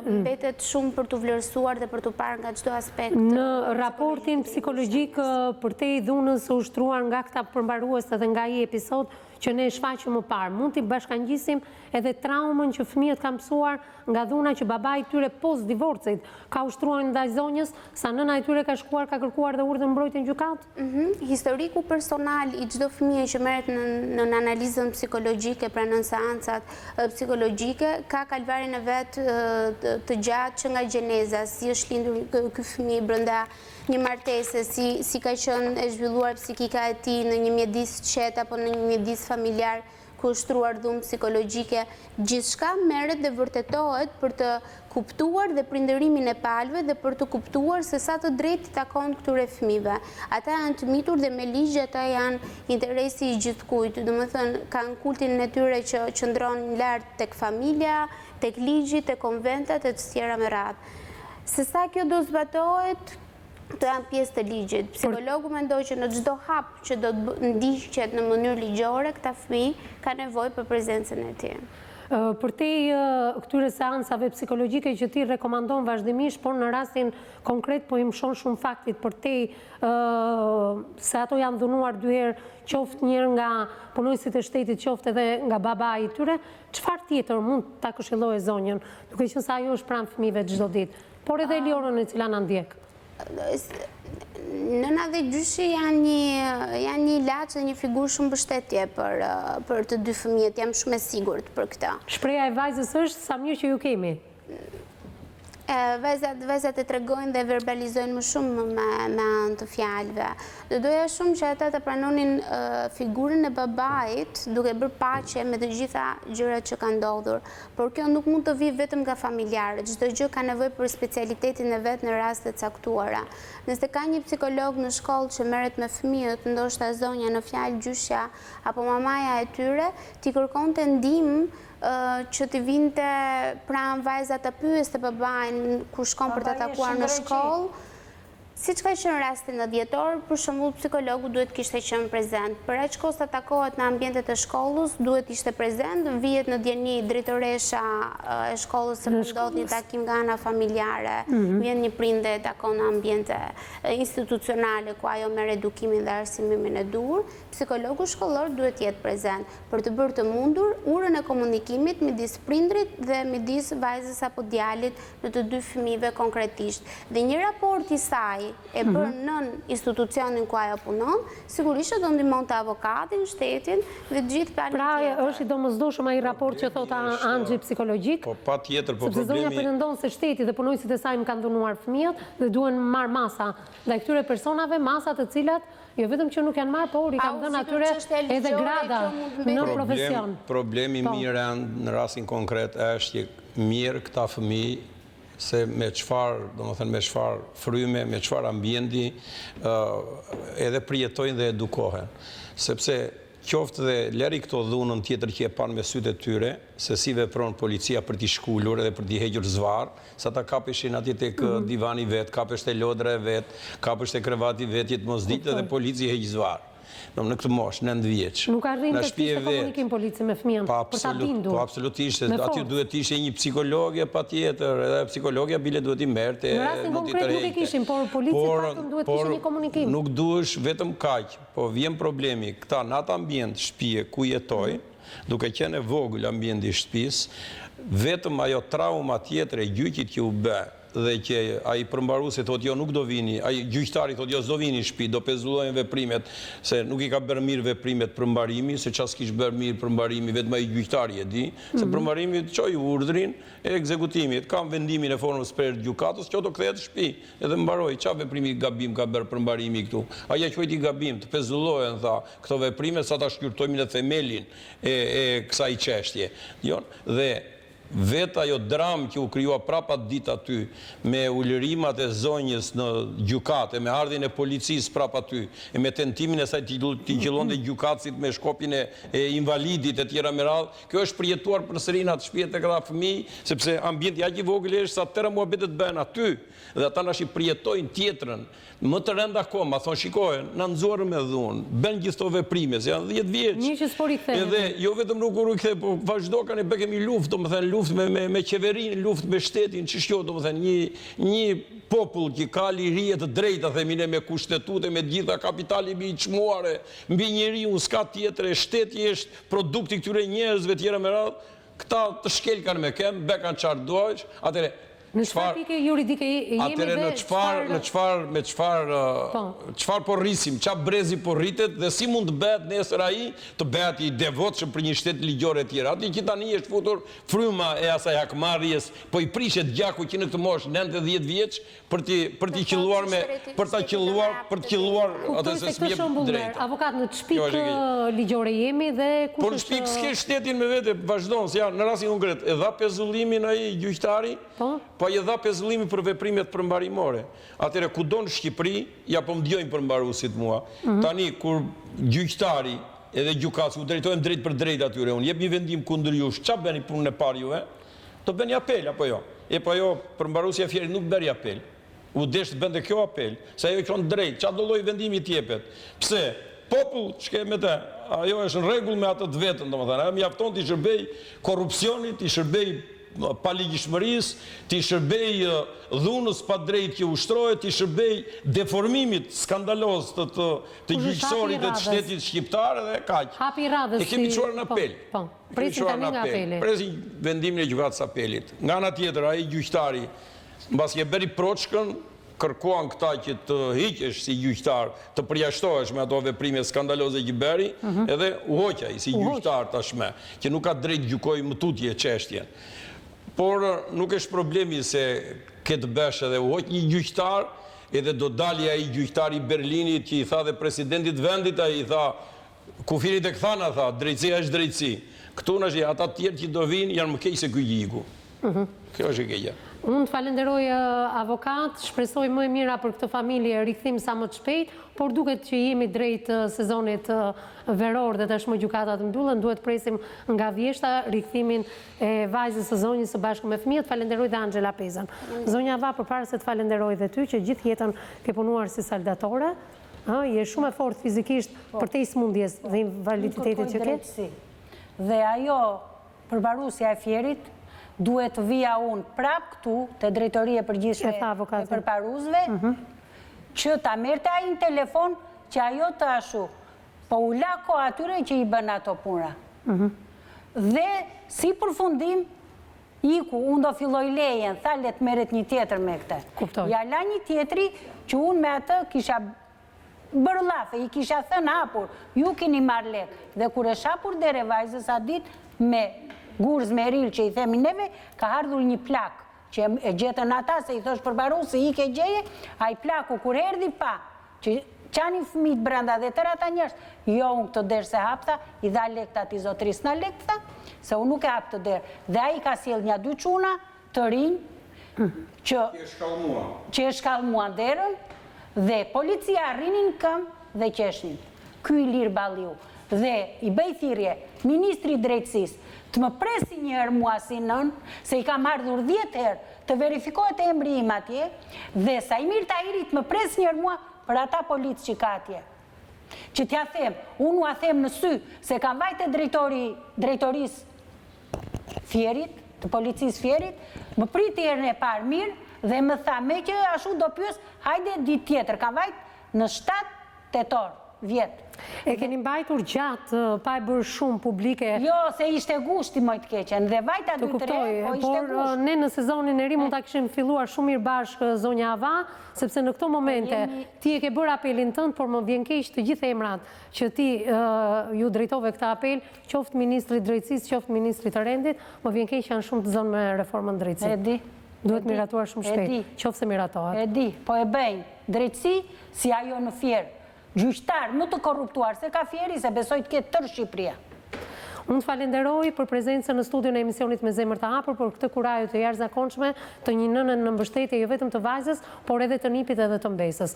mbetet shumë për të vlerësuar dhe për të parë nga çdo aspekt. Në raportin psikologjik për te i dhunës u ushtruar nga këta përmbarues dhe nga i episod që ne shfaqëm më parë, mund t'i bashkangjisim edhe traumën që fëmijët kanë mësuar nga dhuna që babai i tyre post divorcit ka ushtruar ndaj zonjës, sa nëna i tyre ka shkuar, ka kërkuar dhe urdhër mbrojtje në gjykat? Historiku personal i çdo fëmije që merret në analizën psikologjike, pra në seancat psikologjike, ka kalvarin e vet të gjatë që nga gjeneza, si është lindur ky fëmijë brenda një martese, si ka qenë e zhvilluar psikika e tij në një mjedis qetë apo në një mjedis familjar ku është shtruar dhunë psikologjike, gjithçka merret dhe vërtetohet për të kuptuar dhe prindërimin e palëve dhe për të kuptuar se sa të drejtë takon këtyre fëmijëve. Ata janë të mitur dhe me ligj ata janë interesi i gjithkujt, domethënë kanë kultin e tyre që qëndron lart tek familja, tek ligji, tek konventat e të tjera me radhë. Se sa kjo do zbatohet, këto janë pjesë të ligjit. Psikologu mendoj që në çdo hap që do të ndiqet në mënyrë ligjore, këta fëmijë ka nevojë për prezencën e tij. Për te këtyre seansave psikologjike që ti rekomandon vazhdimisht, por në rastin konkret po i mshon shumë faktit për te se ato janë dhunuar dy herë, qoftë njërë nga punojësit e shtetit, qoftë edhe nga babai i tyre, çfarë tjetër mund ta këshillojë zonjën, duke qenë se ajo është pranë fëmijëve çdo ditë, por edhe Eliorën e cila na ndjek? Nëna dhe gjyshi janë një ilaç dhe një figurë shumë mbështetje për të dy fëmijët, jam shumë e sigurt për këtë. Shpreha e vajzës është sa mirë që ju kemi. Vajzat e tregojnë dhe verbalizojnë më shumë me anë të fjalëve. Do doja shumë që ata të pranonin figurën e babait duke bërë paqe me të gjitha gjërat që kanë ndodhur. Por kjo nuk mund të vijë vetëm nga familjarët. Çdo gjë ka nevojë për specialitetin e vet në raste të caktuara. Nëse ka një psikolog në shkollë që merret me fëmijët, ndoshta zonja në fjalë gjyshja apo mamaja e tyre, ti kërkonte ndihmë që të vinte pranë vajza të pyeste babain ku shkon për të takuar në shkollë. Siç ka qenë rasti në dhjetor, për shembull psikologu duhet kishte qenë prezent. Për aq kohë sa takohet në ambientet e shkollës, duhet ishte prezent, vihet në dieni drejtoresha e shkollës se ndodh një takim nga ana familjare, vjen një prindë e takon në ambiente institucionale ku ajo merr edukimin dhe arsimimin e duhur, psikologu shkollor duhet jetë prezent për të bërë të mundur urën e komunikimit midis prindrit dhe midis vajzës apo djalit në të dy fëmijëve konkretisht. Dhe një raport i saj e bërë nën institucionin ku ajo punon, sigurisht do ndihmonte avokatin, shtetin dhe gjithë planin tjetër. Pra është i domosdoshëm ai raport që thot anxhi psikologjik? Po patjetër, po sepse zonja problemi pretendon se shteti dhe punojësit e saj më kanë dhunuar fëmijët dhe duhen marr masa ndaj këtyre personave, masa të cilat jo vetëm që nuk janë marrë, por i kanë dhënë atyre edhe grada në profesion. Problemi mirë në rastin konkret është që mirë këta fëmijë se me çfarë, domethënë me çfarë fryme, me çfarë ambienti edhe përjetojnë dhe edukohen. Sepse qoftë dhe leri këto dhunën tjetër që e panë me sytë e tyre, se si vepron policia për t'i shkullur edhe për t'i hequr zvarr, sa ta kapeshin atje tek divani vet, kapesht e lodra e vet, kapesht e krevati vet, jetë mos ditë dhe polici heq zvarr. Në këtë moshë, 9 vjeç. Nuk arrin të kishte komunikim polici me fëmijën për ta bindur. Po absolutisht, aty duhet të ishte një psikologje patjetër, edhe psikologja bile duhet i merrte. Në rastin konkret nuk e kishin, por polici paktën duhet të kishte një komunikim. Nuk duhesh vetëm kaq, po vjen problemi këta në atë ambient shtëpie ku jetoj, duke qenë vogël ambienti i shtëpisë, vetëm ajo trauma tjetër e gjyqit që u bë dhe që ai përmbaruesi thotë jo nuk do vini, ai gjyqtari thotë jo s'do vini në shtëpi, do pezullohen veprimet, se nuk i ka bërë mirë veprimet përmbarimi, se çfarë s'kish bërë mirë përmbarimi, vetëm ai gjyqtari e di, se përmbarimi çoi urdhrin e ekzekutimit, kam vendimin e formës për gjykatës, që do kthehet në shtëpi, edhe mbaroi çfarë veprimi gabim ka bërë përmbarimi këtu. Ai ja quajti gabim, të pezullohen tha këto veprime sa ta shkyrtojmë në themelin e kësaj çështje. Dhe vetë ajo dramë që u krijua prapa ditë aty, me ulërimat e zonjës në gjykate, me ardhin e policisë prapa aty, e me tentimin e saj t'i qillonte gjykatësit me shkopin e invalidit e tjera me radhë, kjo është përjetuar përsëri në atë shtëpi tek këta fëmijë, sepse ambienti aq i vogël është sa tëra muhabetet bëhen aty, dhe ata nashi përjetojnë tjetrën. Më të rënd akoma, thonë shikohen, na nxorën me dhunë, bën gjithë këto veprime, se janë 10 vjeç. Një që s'po rikthehet. Edhe jo vetëm nuk u rikthe, po vazhdo kanë bë kemi luftë, domethënë luftë me qeverinë, luftë me shtetin, ç'është domethënë një popull që ka liri të drejta, themi ne, me kushtetute, me gjitha kapitali mbi çmuare, mbi njeriu s'ka tjetër, shteti është produkti këtyre njerëzve tjera me radhë, këta të shkelkan me kem, bekan çfarë dojsh, atëre në çfarë pikë juridike jemi atëre në çfarë po rrisim, çfarë brezi po rritet dhe si mund të bëhet nesër ai të bëhet i devotshëm për një shtet ligjor e tjera. Aty që tani është futur fryma e asaj hakmarrjes, po i prishet gjaku që në këtë moshë 9-10 vjeç për t'i qelluar me për ta qelluar atë se s'jep drejt. Avokat në çpik ligjore jemi dhe kush por në çpik s'ke shtetin me vete vazhdon, se janë në rastin konkret e dha pezullimin ai gjyqtari. Po i dha pezullimin për veprimet përmbarimore. Atëre kudo në Shqipëri, ja po m'djojnë përmbaruesit mua. Tani, kur gjyqtari edhe gjykatës u drejtojnë drejt për drejt atyre, unë jep një vendim kundër jush, ç'a bëni punën e parë juve? Do bëni apel, apo jo? Po jo, përmbaruesi i Fierit nuk bëri apel. U desh të bënte kjo apel, se ajo i thonë drejt, ç'a do lloj vendimi t'jepet? Pse? Popull, ç'ke me të? Ajo është në rregull me atë të vetën, domethënë, mjafton t'i shërbej korrupsionit, t'i shërbej paligjshmërisë, t'i shërbej dhunës pa drejt që ushtrohet, t'i shërbej deformimit skandaloz të gjyqësorit e të shtetit shqiptar dhe kaq. Hapi radhës. E kemi çuar në apel. Po. Presim tani nga apeli. Presim vendimin e gjykatës apelit. Nga ana tjetër, ai gjyqtari, mbasi e bëri proçkën, kërkuan këta që të hiqesh si gjyqtar, të përjashtohesh me ato veprime skandaloze që bëri, edhe u hoqaj si gjyqtar tashme, që nuk ka drejt gjykoj më tutje çështjen. Por nuk është problemi se këtë bësh edhe u hoq një gjyqtar, edhe do dali ai gjyqtari i Berlinit që i tha dhe presidentit vendit, ai i tha, kufirit e këthana, tha, drejtësia është drejtësi. Këtu në është ata tjerë që do vinë, janë më keq se ky gjiku. Kjo është e keqja. Unë të falenderoj avokat, shpresoj më e mira për këtë familje rikthim sa më të shpejt, por duket që jemi drejt sezonit veror dhe tashmë gjykatat mbyllen, duhet presim nga vjeshta rikthimin e vajzës së zonjës së bashku me fëmijët. Falenderoj dhe Angela Pezan. Zonja Va, përpara se të falenderoj dhe ty që gjithë jetën ke punuar si saldatore, je shumë e fortë fizikisht për te smundjes dhe invaliditetit që ke. Dhe ajo përmbaruesja e Fierit duhet të vija unë prap këtu të drejtoria përgjithshme e përmbaruesve, që ta merrte ai në telefon që ajo të ashu, po u la kohë atyre që i bën ato puna. Dhe si përfundim, iku, unë do filloj lejen, tha let merret një tjetër me këtë. Ja la një tjetri që unë me atë kisha bërë llafe, i kisha thënë hapur, ju keni marrë lek. Dhe kur është hapur dere vajzës atë ditë me gurz me ril që i themi neve, ka ardhur një plak, që e gjetën ata, se i thosh përmbaruesi i ke gjeje, a i plaku kur erdhi pa, që qani fëmijët brenda dhe tërë ata njerëz, jo unë këtë derë se hapta, i dha lekta ati zotris në lekta, se unë nuk e hap të derë. Dhe a i ka sjell një 2 çuna të rinj, që e shkallmua derën dhe policia rrinin këm dhe qeshnin. Ky Ilir Balliu dhe i bëj thirrje ministri i drejtësisë të më presi një herë mua si nën, se i kam ardhur 10 herë të verifikohet emri im atje, dhe Sajmir Tahirit më pres një herë mua për ata policë që ka atje. Që t'ja them, unë ua them në sy, se kam vajte drejtorisë Fjerit, të policisë Fjerit, më priti herën e parë mirë, dhe më tha, me që ashtu do pyes, hajde ditë tjetër, kam vajt në 7 tetor, vjetë. E keni mbajtur gjatë, pa e bërë shumë publike? Jo, se ishte gushti moj të keqen, dhe vajta 2-3, po ishte gusht. Por ne në sezonin e ri mund ta kishim filluar shumë mirë bashkë zonja Ava, sepse në këto momente ti e ke bërë apelin tënd, por më vjen keq të gjithë emrat që ti ju drejtove këtë apel, qoftë ministri i drejtësisë, qoftë ministri të rendit, më vjen keq që janë shumë të zënë me reformën drejtësisë. E di. Duhet miratuar shumë shpejt, qoftë se miratohet. E di, po e bëjnë drejtësi si ajo në Fjerë. Gjyqtar më të korruptuar se ka Fjeri, se besoj të ketë tërë Shqipëria. Unë të falenderoj për prezencën në studion e emisionit me zemër të hapur, për këtë kurajë të jashtëzakonshme të një nënën në mbështetje jo vetëm të vajzës, por edhe të nipit edhe të mbesës.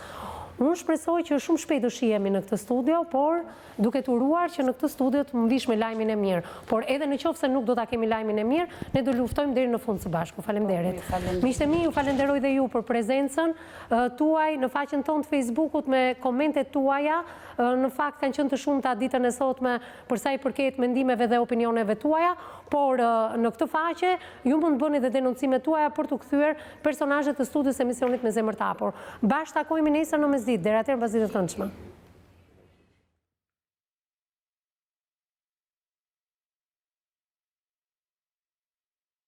Unë shpresoj që shumë shpejt do shihemi në këtë studio, por duke të uruar që në këtë studio të më vish me lajmin e mirë. Por edhe në qoftë se nuk do ta kemi lajmin e mirë, ne do luftojmë deri në fund së bashku. Faleminderit. Miqtë mi, ju falenderoj dhe ju për prezencën tuaj në faqen tonë të Facebookut me komentet tuaja. Në fakt kanë qenë të shumta ditën e sotme për sa i përket mendimeve dhe opinioneve tuaja, por në këtë faqe ju mund të bëni dhe denoncimet tuaja për të kthyer personazhet të studios emisionit me zemër të hapur. Bashkë takojmë nesër në mesditë, deri atëherë mbasditë të këndshme.